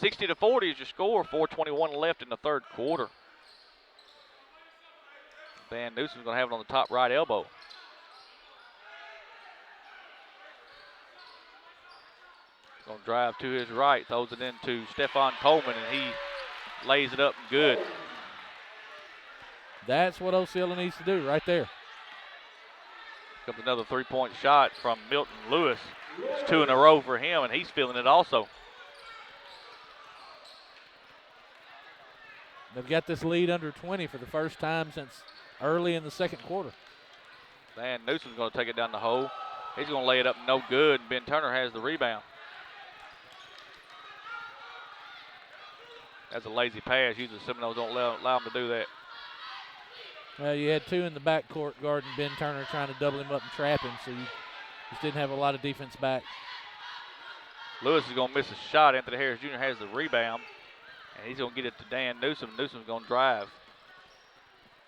60-40 is your score. 4:21 left in the third quarter. Van Newsom's going to have it on the top right elbow. Going to drive to his right, throws it into Stefan Coleman, and he lays it up good. That's what Osceola needs to do right there. Comes another 3-point shot from Milton Lewis. It's 2 in a row for him, and he's feeling it also. They've got this lead under 20 for the first time since early in the second quarter. Van Newsom's going to take it down the hole. He's going to lay it up no good. Ben Turner has the rebound. That's a lazy pass. Usually Seminoles don't allow him to do that. Well, you had 2 in the backcourt guarding Ben Turner, trying to double him up and trap him, so you just didn't have a lot of defense back. Lewis is going to miss a shot. Anthony Harris Jr. has the rebound, and he's going to get it to Dan Newsom. Newsom's going to drive.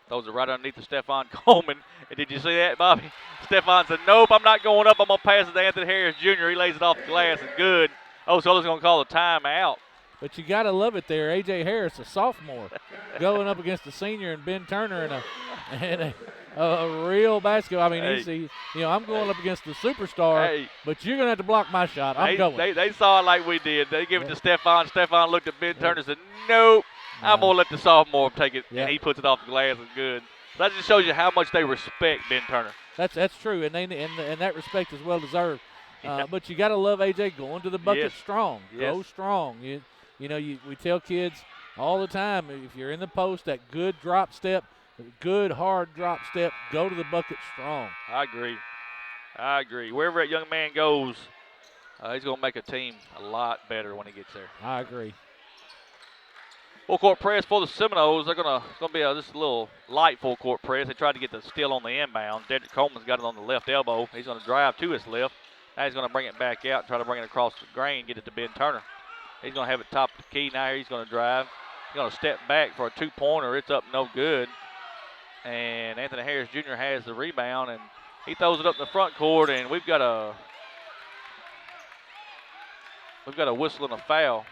Throws it right underneath the Stefan Coleman. And did you see that, Bobby? Stefan said, nope, I'm not going up. I'm going to pass it to Anthony Harris Jr. He lays it off the glass and good. Osceola's going to call a timeout. But you got to love it there. A.J. Harris, a sophomore, going up against a senior, and Ben Turner and a real basketball. I mean, I'm going up against the superstar, but you're going to have to block my shot. I'm going. They saw it like we did. They give it to Stefan. Stefan looked at Ben Turner and said, nope. I'm going to let the sophomore take it, Yeah. and he puts it off the glass. It's good. So that just shows you how much they respect Ben Turner. That's true, and that respect is well deserved. But you got to love AJ going to the bucket Yes. strong. Yes. Go strong. We tell kids all the time, if you're in the post, that good drop step, good hard drop step, go to the bucket strong. I agree. Wherever that young man goes, he's going to make a team a lot better when he gets there. I agree. Full court press for the Seminoles. It's going to be just a little light full court press. They tried to get the steal on the inbound. Dedrick Coleman's got it on the left elbow. He's going to drive to his left. Now he's going to bring it back out and try to bring it across the grain, get it to Ben Turner. He's going to have it top of the key. Now he's going to drive. He's going to step back for a two-pointer. It's up no good. And Anthony Harris Jr. has the rebound, and he throws it up in the front court, and we've got a whistle and a foul.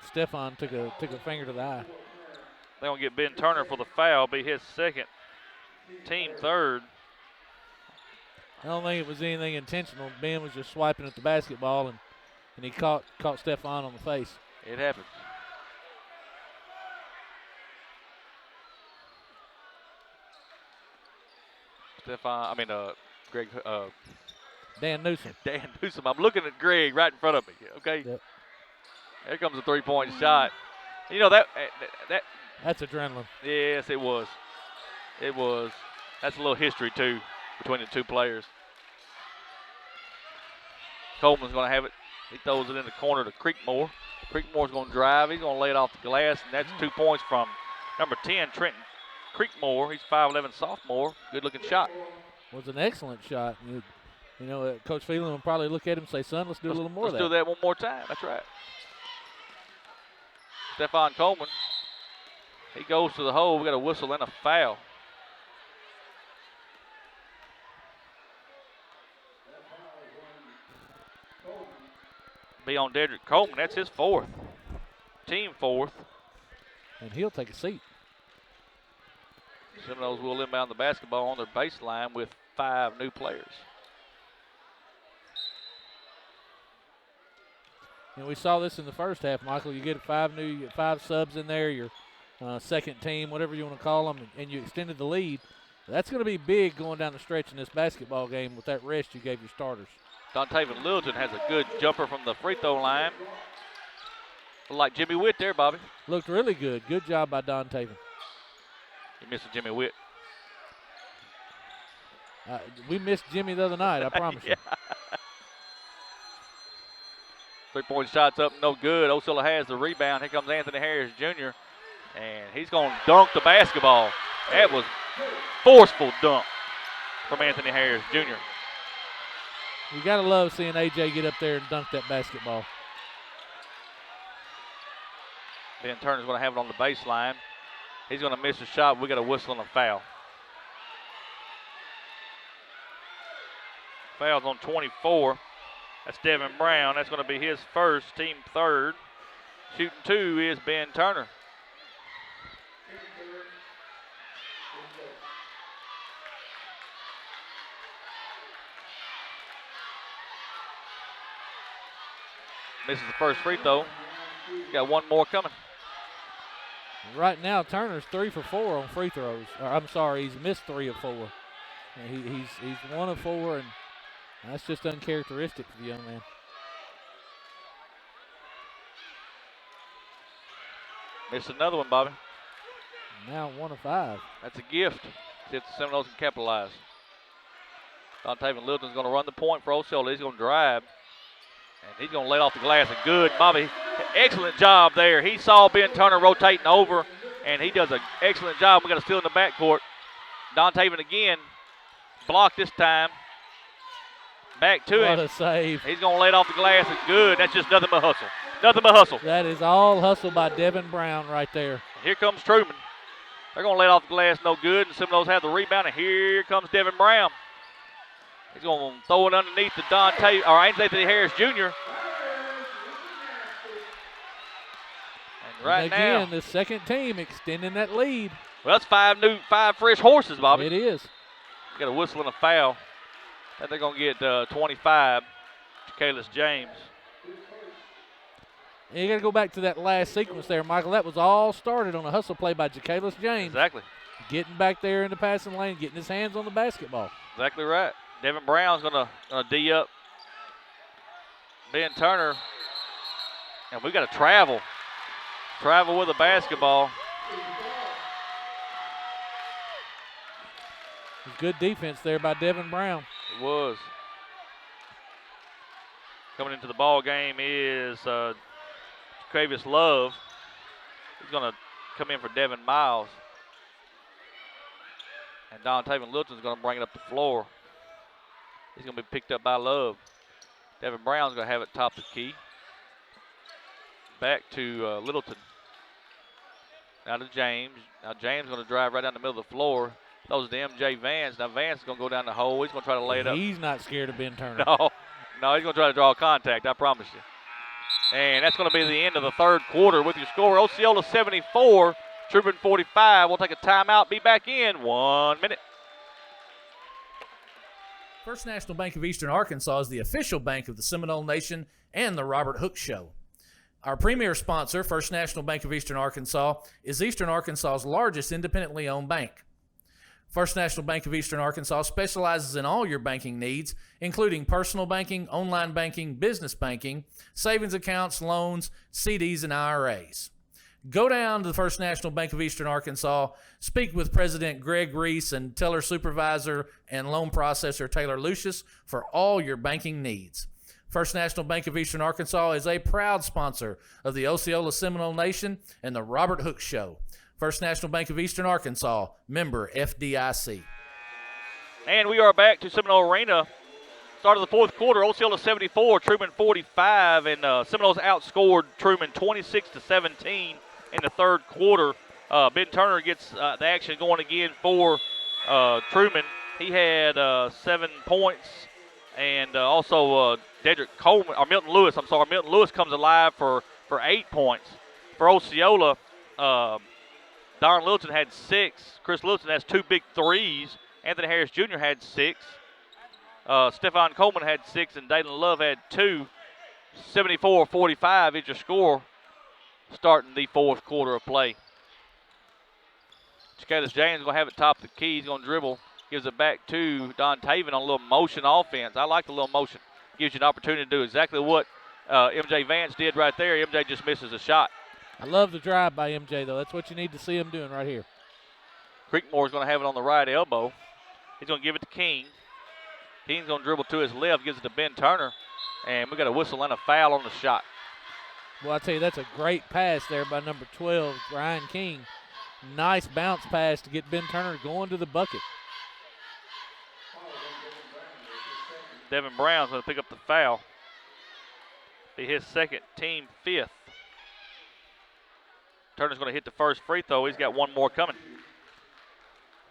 Stefan took a finger to the eye. They're going to get Ben Turner for the foul, be his second, team third. I don't think it was anything intentional. Ben was just swiping at the basketball, and he caught Stefan on the face. It happened. Greg. Dan Newsom. Dan Newsom. I'm looking at Greg right in front of me. Okay. Yep. There comes a three-point shot. You know that. That's adrenaline. Yes, it was. It was. That's a little history too between the two players. Coleman's going to have it. He throws it in the corner to Creekmore. Creekmore's going to drive. He's going to lay it off the glass, and that's 2 points from number 10, Trenton Creekmore. He's 5'11" sophomore. Good-looking shot. Was an excellent shot. Coach Phelan will probably look at him and say, son, let's do a little more of that. Let's do that one more time. That's right. Stephon Coleman. He goes to the hole. We got a whistle and a foul. Be on Dedrick Coleman. That's his fourth. Team fourth. And he'll take a seat. Seminoles will inbound the basketball on their baseline with 5 new players. And we saw this in the first half, Michael. You get 5 subs in there, your second team, whatever you want to call them, and you extended the lead. That's going to be big going down the stretch in this basketball game with that rest you gave your starters. Dontavian Littleton has a good jumper from the free throw line. Like Jimmy Witt there, Bobby. Looked really good. Good job by Dontavian. You missed Jimmy Witt. We missed Jimmy the other night, I promise you. 3-point shot's up, no good. Osceola has the rebound. Here comes Anthony Harris Jr., and he's going to dunk the basketball. That was forceful dunk from Anthony Harris Jr. You got to love seeing AJ get up there and dunk that basketball. Ben Turner's going to have it on the baseline. He's going to miss a shot. We got a whistle and a foul. Foul's on 24. That's Devin Brown. That's going to be his first, team third. Shooting 2 is Ben Turner. Misses the first free throw. Got one more coming. Right now, Turner's 3 for 4 on free throws. I'm sorry, he's missed 3 of 4. He's 1 of 4, and that's just uncharacteristic for the young man. Missed another one, Bobby. Now 1 of 5. That's a gift. See if the Seminoles can capitalize. Dontavian Littleton's going to run the point for Osceola. He's going to drive. And he's going to lay it off the glass. And good, Bobby. Excellent job there. He saw Ben Turner rotating over, and he does an excellent job. We got a steal in the backcourt. Dontavian again. Blocked this time. Back to him. What a save. He's going to lay it off the glass. And good. That's just nothing but hustle. Nothing but hustle. That is all hustle by Devin Brown right there. Here comes Trumann. They're going to lay it off the glass. No good. And Seminoles have the rebound. And here comes Devin Brown. He's going to throw it underneath to Anthony Harris Jr. And right and again, now, the second team extending that lead. well, that's 5 fresh horses, Bobby. It is. Got a whistle and a foul. And they're going to get 25 to Kalis James. And you got to go back to that last sequence there, Michael. That was all started on a hustle play by Ja'Kalis James. Exactly. Getting back there in the passing lane, getting his hands on the basketball. Exactly right. Devin Brown's gonna D up Ben Turner. And we got to travel. Travel with the basketball. Good defense there by Devin Brown. It was. Coming into the ball game is Travis Love. He's going to come in for Devin Miles. And Don Taven Lilton's going to bring it up the floor. He's going to be picked up by Love. Devin Brown's going to have it top the key. Back to Littleton. Now to James. Now James going to drive right down the middle of the floor. Those to MJ Vance. Now Vance is going to go down the hole. He's going to try to lay it up. He's not scared of Ben Turner. No, he's going to try to draw contact, I promise you. And that's going to be the end of the third quarter with your score. Osceola 74, Trumann 45. We'll take a timeout, be back in 1 minute. First National Bank of Eastern Arkansas is the official bank of the Seminole Nation and the Robert Hook Show. Our premier sponsor, First National Bank of Eastern Arkansas, is Eastern Arkansas's largest independently owned bank. First National Bank of Eastern Arkansas specializes in all your banking needs, including personal banking, online banking, business banking, savings accounts, loans, CDs, and IRAs. Go down to the First National Bank of Eastern Arkansas, speak with President Greg Reese and teller supervisor and loan processor Taylor Lucius for all your banking needs. First National Bank of Eastern Arkansas is a proud sponsor of the Osceola Seminole Nation and the Robert Hook Show. First National Bank of Eastern Arkansas, member FDIC. And we are back to Seminole Arena. Start of the fourth quarter, Osceola 74, Trumann 45, and Seminoles outscored Trumann 26-17 in the third quarter. Ben Turner gets the action going again for Trumann. He had 7 points, and also Milton Lewis comes alive for 8 points. For Osceola, Don Littleton had 6. Chris Littleton has 2 big threes. Anthony Harris Jr. had 6. Stephon Coleman had 6, and Dayton Love had 2. 74-45 is your score starting the fourth quarter of play. Ja'Kalis James is going to have it top of the key. He's going to dribble. Gives it back to Don Taven on a little motion offense. I like the little motion. Gives you an opportunity to do exactly what MJ Vance did right there. MJ just misses a shot. I love the drive by MJ, though. That's what you need to see him doing right here. Creekmore's going to have it on the right elbow. He's going to give it to King. King's going to dribble to his left, gives it to Ben Turner, and we got a whistle and a foul on the shot. Well, I tell you, that's a great pass there by number 12, Ryan King. Nice bounce pass to get Ben Turner going to the bucket. Devin Brown's going to pick up the foul. Be his second, team 5th. Turner's going to hit the first free throw. He's got one more coming.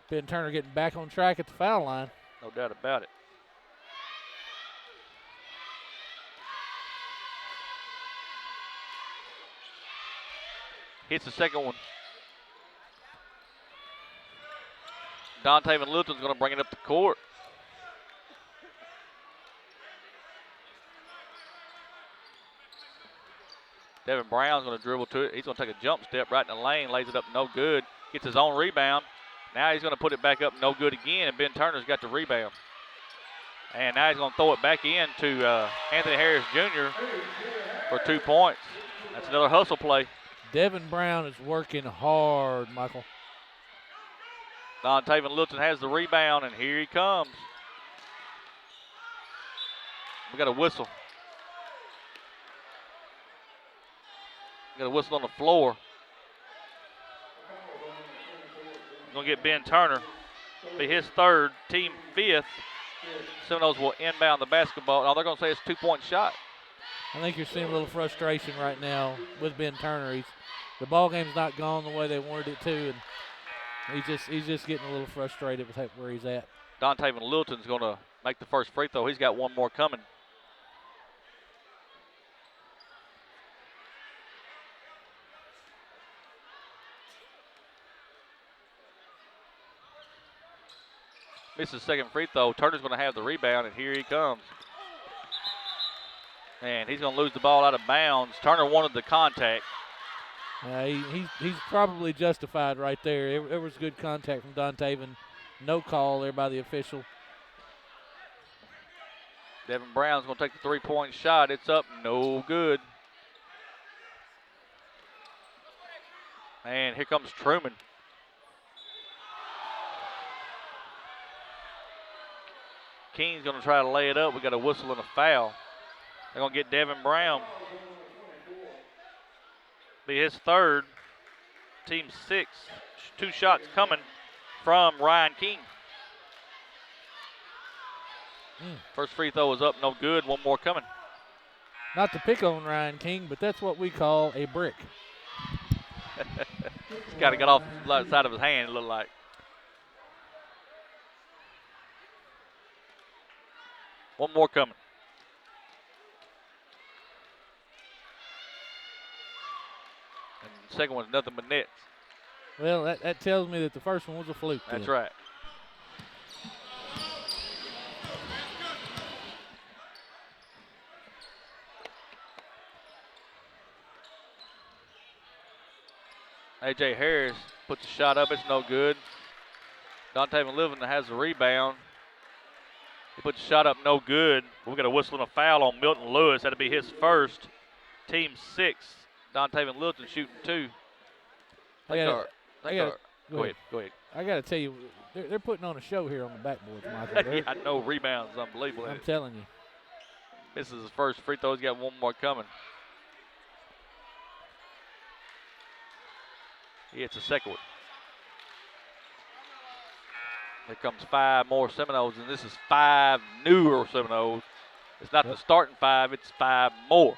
Ben Turner getting back on track at the foul line. No doubt about it. Hits the second one. Dante Van Littleton's going to bring it up the court. Devin Brown's going to dribble to it. He's going to take a jump step right in the lane, lays it up no good, gets his own rebound. Now he's going to put it back up no good again, and Ben Turner's got the rebound. And now he's going to throw it back in to Anthony Harris Jr. for 2 points. That's another hustle play. Devin Brown is working hard, Michael. Don Taven Littleton has the rebound, and here he comes. We got a whistle. Got a whistle on the floor. Going to get Ben Turner. Be his third, team 5th. Seminoles will inbound the basketball. Now they're going to say it's a 2-point shot. I think you're seeing a little frustration right now with Ben Turner. The ball game's not gone the way they wanted it to, and he's just getting a little frustrated with where he's at. Dante Van Littleton's going to make the first free throw. He's got one more coming. Misses the second free throw. Turner's going to have the rebound, and here he comes. And he's going to lose the ball out of bounds. Turner wanted the contact. He's probably justified right there. It was good contact from Dontaven. No call there by the official. Devin Brown's going to take the three-point shot. It's up, no good. And here comes Truman. King's going to try to lay it up. We got a whistle and a foul. They're going to get Devin Brown. Be his third. Team 6. 2 shots coming from Ryan King. First free throw is up, no good. One more coming. Not to pick on Ryan King, but that's what we call a brick. He's got to get off the side of his hand, it looked like. One more coming. And the second one's nothing but nets. Well, that tells me that the first one was a fluke. That's then. right. A.J. Harris puts a shot up. It's no good. Dontaven Living has the rebound. He puts a shot up, no good. We got a whistle and a foul on Milton Lewis. That'll be his first. Team 6. Dontaven Littleton shooting 2. Go ahead. Go ahead. I got to tell you, they're putting on a show here on the backboards, Michael. Yeah, I know rebounds is unbelievable. I'm telling you. This is his first free throw. He's got one more coming. He hits the second one. Here comes 5 more Seminoles, and this is 5 newer Seminoles. It's not the starting 5, it's 5 more.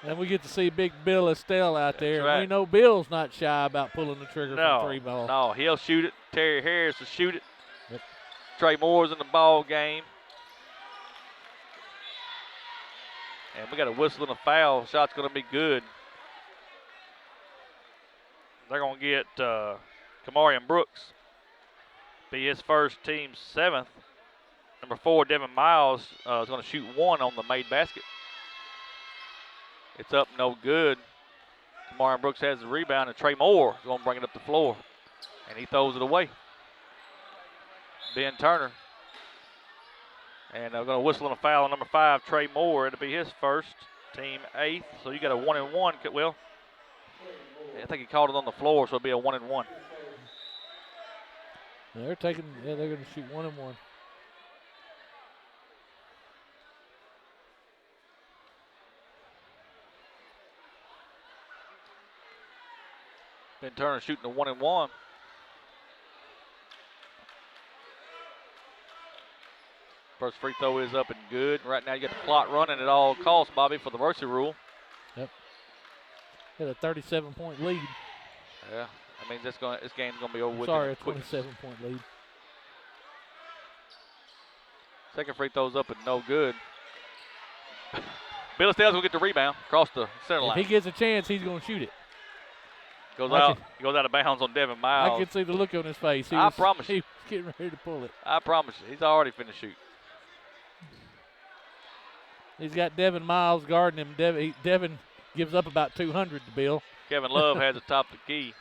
And we get to see big Bill Estelle out there. That's right. We know Bill's not shy about pulling the trigger from 3 ball. No, he'll shoot it. Terry Harris will shoot it. Yep. Trey Moore's in the ball game. And we got a whistle and a foul. Shot's going to be good. They're going to get Kamarian Brooks. Be his first, team 7th. Number 4, Devin Miles, is going to shoot 1 on the made basket. It's up, no good. Kamarian Brooks has the rebound, and Trey Moore is going to bring it up the floor. And he throws it away. Ben Turner. And they're going to whistle and a foul on number 5, Trey Moore. It'll be his first, team 8th. So you got a 1-and-1. Well, I think he called it on the floor, so it'll be a 1-and-1. They're going to shoot 1-and-1. Ben Turner shooting a 1-and-1. First free throw is up and good. Right now you got the clock running at all costs, Bobby, for the mercy rule. Yep. Got a 37-point lead. Yeah, that means this game's going to be over with. Sorry, a 27-point lead. Second free throw's up and no good. Bill Estelle's going to get the rebound across the center line. If he gets a chance, he's going to shoot it. He goes out of bounds on Devin Miles. I can see the look on his face. I promise you. He was getting ready to pull it. I promise you. He's already finished shooting. He's got Devin Miles guarding him. Devin gives up about 200 to Bill. Kevin Love has the top of the key.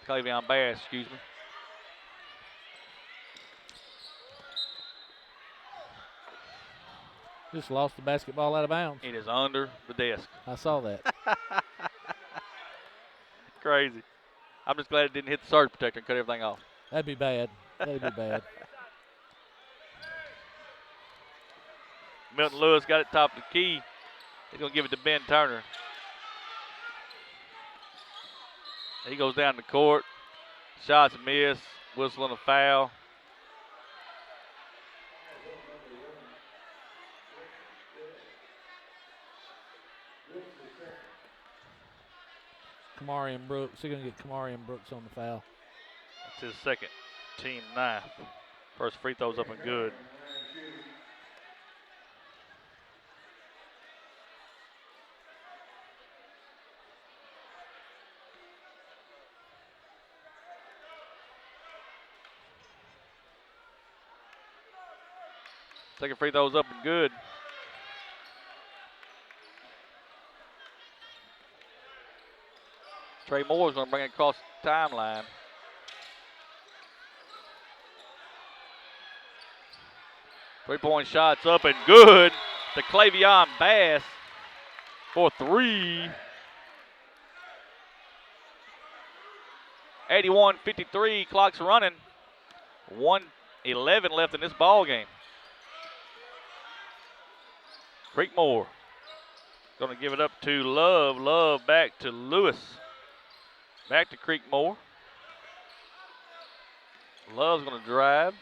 Clavion Bass, excuse me. Just lost the basketball out of bounds. It is under the desk. I saw that. Crazy. I'm just glad it didn't hit the surge protector and cut everything off. That'd be bad. That'd be bad. Milton Lewis got it top of the key. He's going to give it to Ben Turner. He goes down the court. Shots miss. Whistle and a foul. Kamarian Brooks. They're going to get Kamarian Brooks on the foul. That's his second, team 9th. First free throw's up and good. Second free throw's up and good. Trey Moore's going to bring it across the timeline. Three-point shot's up and good to Clavion Bass for three. 81-53, clock's running. 1:11 left in this ball game. Creekmore going to give it up to Love. Love back to Lewis. Back to Creekmore. Love's going to drive.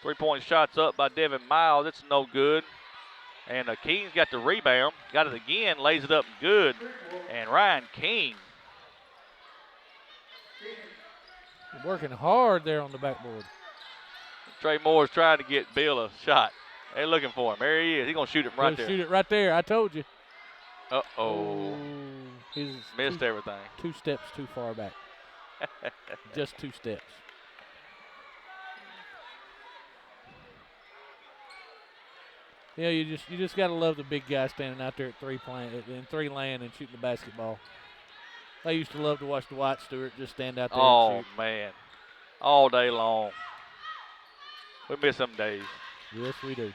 Three-point shot's up by Devin Miles. It's no good. And King's got the rebound. Got it again. Lays it up good. And Ryan King. Working hard there on the backboard. Trey Moore's trying to get Bill a shot. They're looking for him. There he is. He's going to shoot it right there. Shoot it right there. I told you. Uh-oh. He's Missed everything. 2 steps too far back. Just 2 steps. Yeah, you just gotta love the big guy standing out there at three lane and shooting the basketball. I used to love to watch Dwight Stewart just stand out there and shoot. Oh, man. All day long. We miss them days. Yes, we do.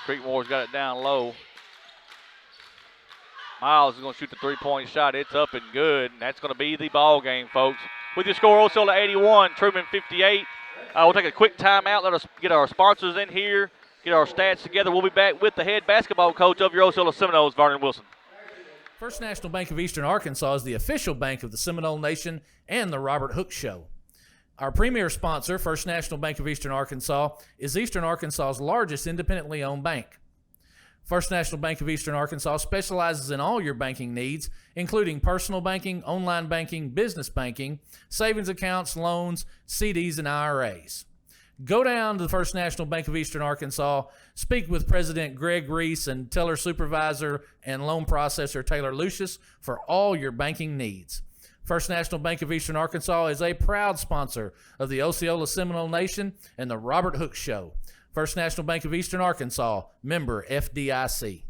Creekmore's got it down low. Miles is going to shoot the three-point shot. It's up and good, and that's going to be the ball game, folks. With your score, Osceola 81, Trumann 58. We'll take a quick timeout. Let us get our sponsors in here, get our stats together. We'll be back with the head basketball coach of your Osceola Seminoles, Vernon Wilson. First National Bank of Eastern Arkansas is the official bank of the Seminole Nation and the Robert Hook Show. Our premier sponsor, First National Bank of Eastern Arkansas, is Eastern Arkansas's largest independently owned bank. First National Bank of Eastern Arkansas specializes in all your banking needs, including personal banking, online banking, business banking, savings accounts, loans, CDs, and IRAs. Go down to the First National Bank of Eastern Arkansas, speak with President Greg Reese and teller supervisor and loan processor Taylor Lucius for all your banking needs. First National Bank of Eastern Arkansas is a proud sponsor of the Osceola Seminole Nation and the Robert Hook Show. First National Bank of Eastern Arkansas, member FDIC.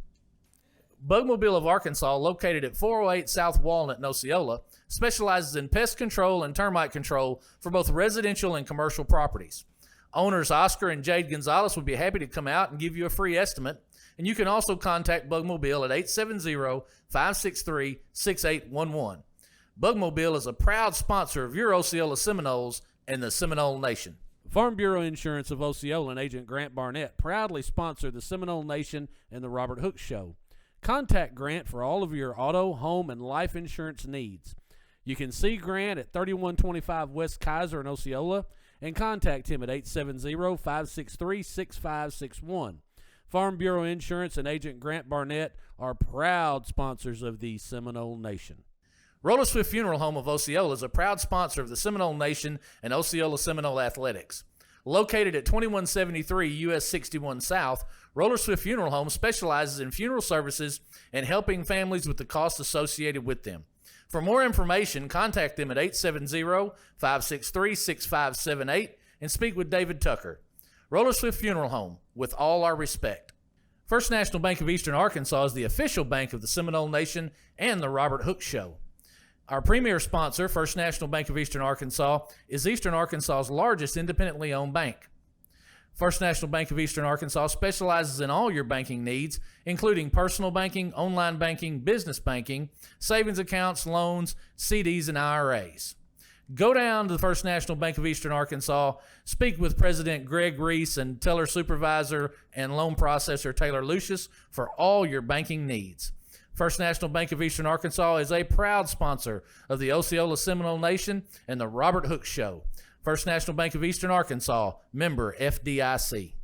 Bugmobile of Arkansas, located at 408 South Walnut in Osceola, specializes in pest control and termite control for both residential and commercial properties. Owners Oscar and Jade Gonzalez would be happy to come out and give you a free estimate, and you can also contact Bugmobile at 870-563-6811. Bugmobile is a proud sponsor of your Osceola Seminoles and the Seminole Nation. Farm Bureau Insurance of Osceola and agent Grant Barnett proudly sponsor the Seminole Nation and the Robert Hook Show. Contact Grant for all of your auto, home, and life insurance needs. You can see Grant at 3125 West Kaiser in Osceola and contact him at 870-563-6561. Farm Bureau Insurance and agent Grant Barnett are proud sponsors of the Seminole Nation. Roller Swift Funeral Home of Osceola is a proud sponsor of the Seminole Nation and Osceola Seminole Athletics. Located at 2173 US 61 South, Roller Swift Funeral Home specializes in funeral services and helping families with the costs associated with them. For more information, contact them at 870-563-6578 and speak with David Tucker. Roller Swift Funeral Home, with all our respect. First National Bank of Eastern Arkansas is the official bank of the Seminole Nation and the Robert Hook Show. Our premier sponsor, First National Bank of Eastern Arkansas, is Eastern Arkansas's largest independently owned bank. First National Bank of Eastern Arkansas specializes in all your banking needs, including personal banking, online banking, business banking, savings accounts, loans, CDs, and IRAs. Go down to the First National Bank of Eastern Arkansas, speak with President Greg Reese and teller supervisor and loan processor Taylor Lucius for all your banking needs. First National Bank of Eastern Arkansas is a proud sponsor of the Osceola Seminole Nation and the Robert Hook Show. First National Bank of Eastern Arkansas, member FDIC.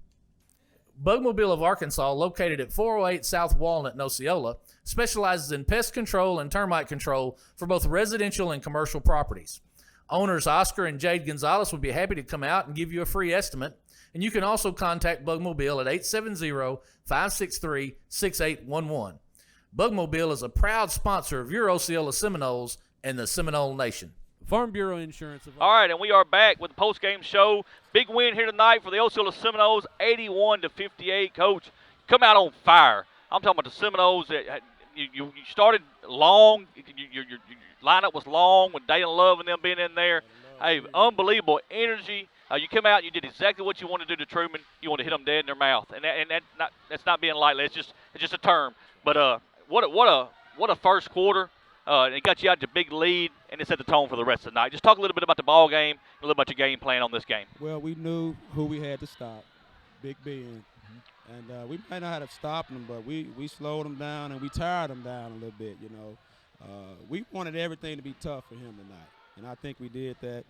Bugmobile of Arkansas, located at 408 South Walnut in Osceola, specializes in pest control and termite control for both residential and commercial properties. Owners Oscar and Jade Gonzalez would be happy to come out and give you a free estimate, and you can also contact Bugmobile at 870-563-6811. Bugmobile is a proud sponsor of your Osceola Seminoles and the Seminole Nation. Farm Bureau Insurance. All right, and we are back with the post-game show. Big win here tonight for the Osceola Seminoles, 81-58. Coach, come out on fire. I'm talking about the Seminoles. You started long. Your lineup was long with Dalen Love and them being in there. Hey, unbelievable energy. You come out, you did exactly what you wanted to do to Trumann. You want to hit them dead in their mouth, and that's not being lightly. It's just a term. But what a first quarter. It got you out to big lead, and it set the tone for the rest of the night. Just talk a little bit about the ball game, a little about your game plan on this game. Well, we knew who we had to stop, Big Ben. And we might not have stopped him, but we slowed him down and we tired him down a little bit, you know. We wanted everything to be tough for him tonight, and I think we did that.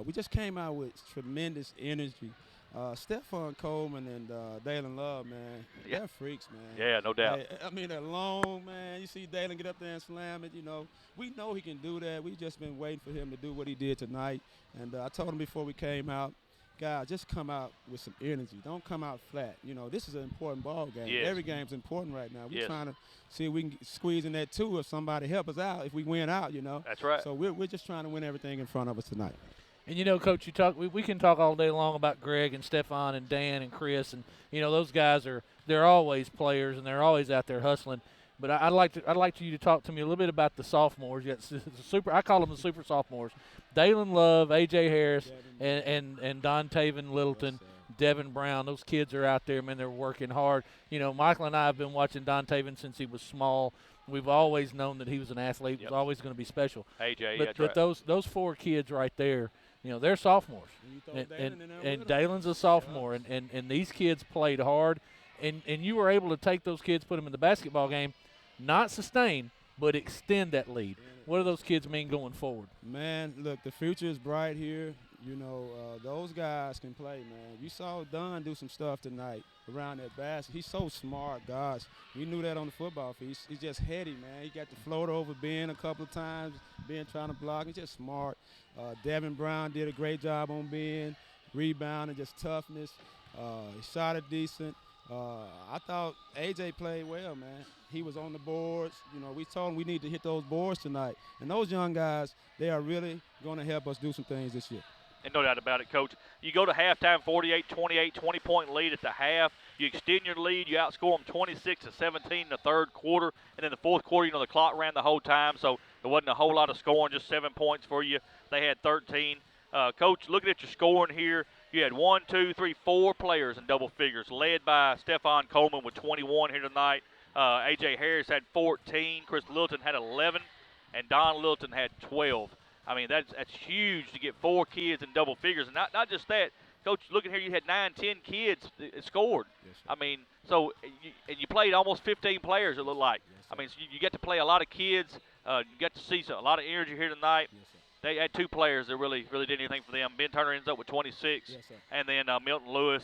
We just came out with tremendous energy. Stephon Coleman and Dalen Love, man, they're freaks, man. Yeah, no doubt. I mean, they're long, man. You see Dalen get up there and slam it, you know. We know he can do that. We just been waiting for him to do what he did tonight. And I told him before we came out, guys, just come out with some energy. Don't come out flat. You know, this is an important ball game. Yes. Every game's important right now. We're Yes. trying to see if we can squeeze in that two if somebody help us out, if we win out, you know. That's right. So we're just trying to win everything in front of us tonight. And, you know, Coach, we can talk all day long about Greg and Stephon and Dan and Chris. And, you know, those guys they're always players and they're always out there hustling. But I'd like you to talk to me a little bit about the sophomores. I call them the super sophomores. Dalen Love, A.J. Harris, and Don Taven Littleton, Devin Brown. Those kids are out there, man. They're working hard. You know, Michael and I have been watching Don Taven since he was small. We've always known that he was an athlete. Yep. Was always going to be special. AJ, but that's right. those four kids right there, you know, they're sophomores. And Dalen's a sophomore. And these kids played hard. And you were able to take those kids, put them in the basketball game, not sustain, but extend that lead. What do those kids mean going forward? Man, look, the future is bright here. You know, those guys can play, man. You saw Don do some stuff tonight around that basket. He's so smart, guys. We knew that on the football field. He's just heady, man. He got the floater over Ben a couple of times. Ben trying to block. He's just smart. Devin Brown did a great job on Ben. Rebound and just toughness. He shot it decent. I thought AJ played well, man. He was on the boards. You know, we told him we need to hit those boards tonight. And those young guys, they are really going to help us do some things this year. And no doubt about it, Coach. You go to halftime 48-28, 20-point lead at the half. You extend your lead. You outscore them 26-17 in the third quarter. And then the fourth quarter, you know, the clock ran the whole time, so there wasn't a whole lot of scoring, just 7 points for you. They had 13. Coach, looking at your scoring here, you had 4 players in double figures, led by Stephon Coleman with 21 here tonight. A.J. Harris had 14. Chris Littleton had 11. And Don Littleton had 12. I mean, that's huge to get 4 kids in double figures. And not just that, Coach, looking here, you had 9, 10 kids that scored. Yes, I mean, so you played almost 15 players, it looked like. Yes, I mean, so you get to play a lot of kids. You got to see a lot of energy here tonight. Yes, sir. They had 2 players that really did anything for them. Ben Turner ends up with 26. Yes, sir. And then Milton Lewis,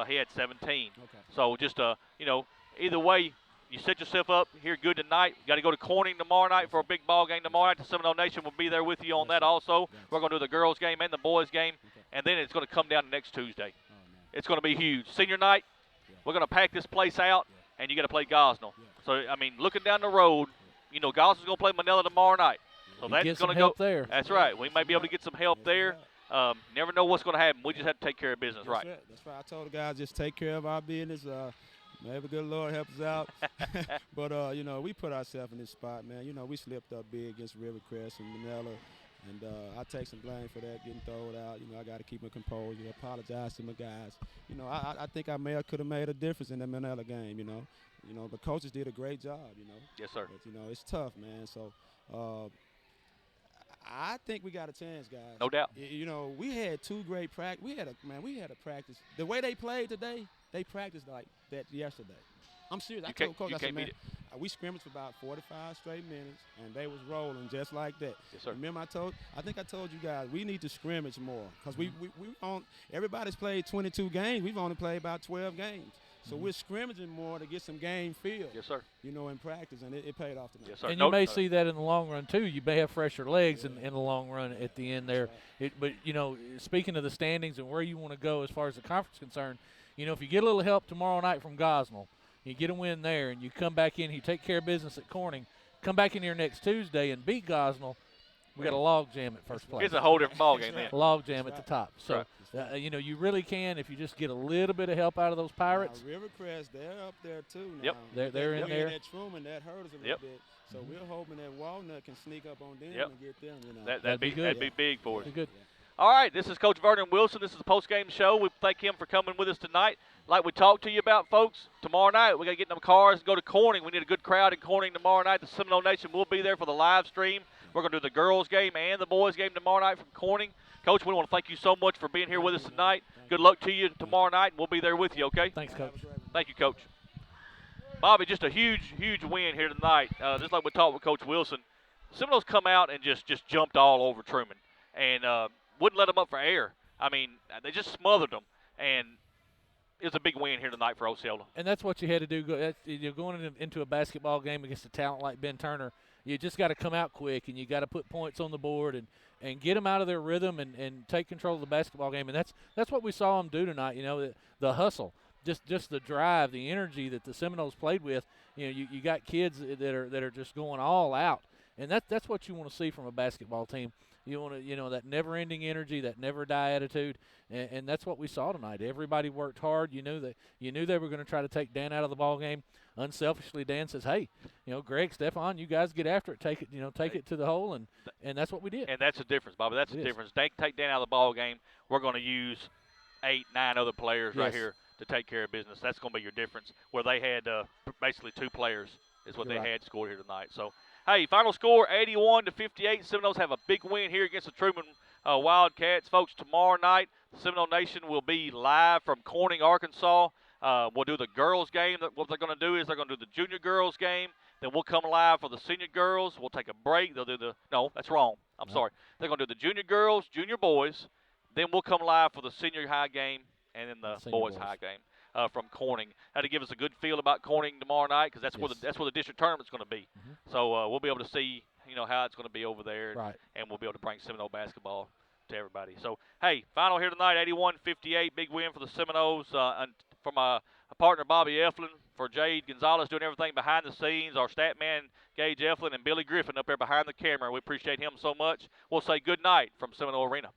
he had 17. Okay. So just, you know, either way, you set yourself up here good tonight. You got to go to Corning tomorrow night for a big ball game tomorrow night. The Seminole Nation will be there with you on that also. Yes. We're going to do the girls game and the boys game. Okay. And then it's going to come down to next Tuesday. Oh, man. It's going to be huge. Senior night, we're going to pack this place out, and you got to play Gosnell. Yeah. So, I mean, looking down the road, you know, Gosnell's going to play Manila tomorrow night. So You that's get going some to help go there. That's right. We might be able to get some help there. Never know what's going to happen. We just have to take care of business, right? That's right. I told the guys just take care of our business. Maybe the good Lord help us out. But, you know, we put ourselves in this spot, man. You know, we slipped up big against Rivercrest and Manila. And I take some blame for that, getting thrown out. You know, I got to keep my composure, apologize to my guys. You know, I think I could have made a difference in the Manila game, you know. You know, the coaches did a great job, you know. Yes, sir. But, you know, it's tough, man. So I think we got a chance, guys. No doubt. You know, we had 2 great practice. We had a practice. The way they played today, they practiced like that yesterday. I'm serious. I told Coach, I said, man, we scrimmaged for about 45 straight minutes, and they was rolling just like that. Yes, sir. Remember, I think I told you guys, we need to scrimmage more because everybody's played 22 games. We've only played about 12 games. So we're scrimmaging more to get some game feel. Yes, sir. You know, in practice, and it paid off tonight. Yes, sir. And you may see that in the long run, too. You may have fresher legs in the long run at the end there. But, you know, speaking of the standings and where you want to go as far as the conference is concerned, you know, if you get a little help tomorrow night from Gosnell, you get a win there, and you come back in, you take care of business at Corning, come back in here next Tuesday and beat Gosnell, We got a log jam at first place. It's a whole different ballgame then. Log jam at the top. So, Right. you really can if you just get a little bit of help out of those Pirates. Now, Rivercrest, they're up there too now. Yep. They're in there. That Trumann, that hurt us a little bit. So we're hoping that Walnut can sneak up on them and get them. That'd be good. That'd be big for us. Be good. All right, this is Coach Vernon Wilson. This is the post-game show. We thank him for coming with us tonight. Like we talked to you about, folks, tomorrow night we got to get in them cars and go to Corning. We need a good crowd in Corning tomorrow night. The Seminole Nation will be there for the live stream. We're going to do the girls' game and the boys' game tomorrow night from Corning. Coach, we want to thank you so much for being here with us tonight. Good luck to you tomorrow night, and we'll be there with you, okay? Thanks, Coach. Thank you, Coach. Bobby, just a huge, huge win here tonight. Just like we talked with Coach Wilson, Seminoles come out and just jumped all over Trumann and wouldn't let them up for air. I mean, they just smothered them, and it was a big win here tonight for Osceola. And that's what you had to do. You're going into a basketball game against a talent like Ben Turner. You just got to come out quick, and you got to put points on the board and get them out of their rhythm and take control of the basketball game. And that's what we saw them do tonight. The hustle, just the drive, the energy that the Seminoles played with. You got kids that are just going all out, and that's what you want to see from a basketball team. You want to, that never-ending energy, that never-die attitude, and that's what we saw tonight. Everybody worked hard. You knew they were going to try to take Dan out of the ball game. Unselfishly, Dan says, "Hey, Greg, Stephon, you guys get after it. Take it to the hole," and that's what we did. And that's the difference, Bobby. That's the difference. They take Dan out of the ball game. We're going to use 8, 9 other players right here to take care of business. That's going to be your difference. Where they had basically 2 players is what they had scored here tonight. So. Hey, final score 81-58. Seminoles have a big win here against the Trumann Wildcats. Folks, tomorrow night, the Seminole Nation will be live from Corning, Arkansas. We'll do the girls' game. What they're going to do is they're going to do the junior girls' game. Then we'll come live for the senior girls. We'll take a break. They'll do no, that's wrong. I'm sorry. They're going to do the junior girls, junior boys. Then we'll come live for the senior high game and then the boys' high game. From Corning. Had to give us a good feel about Corning tomorrow night because that's where the district tournament's going to be. So we'll be able to see how it's going to be over there, and we'll be able to bring Seminole basketball to everybody. So hey, final here tonight, 81-58, big win for the Seminoles. And from a partner Bobby Eflin, for Jade Gonzalez doing everything behind the scenes, our stat man Gage Eflin, and Billy Griffin up there behind the camera. We appreciate him so much. We'll say good night from Seminole Arena.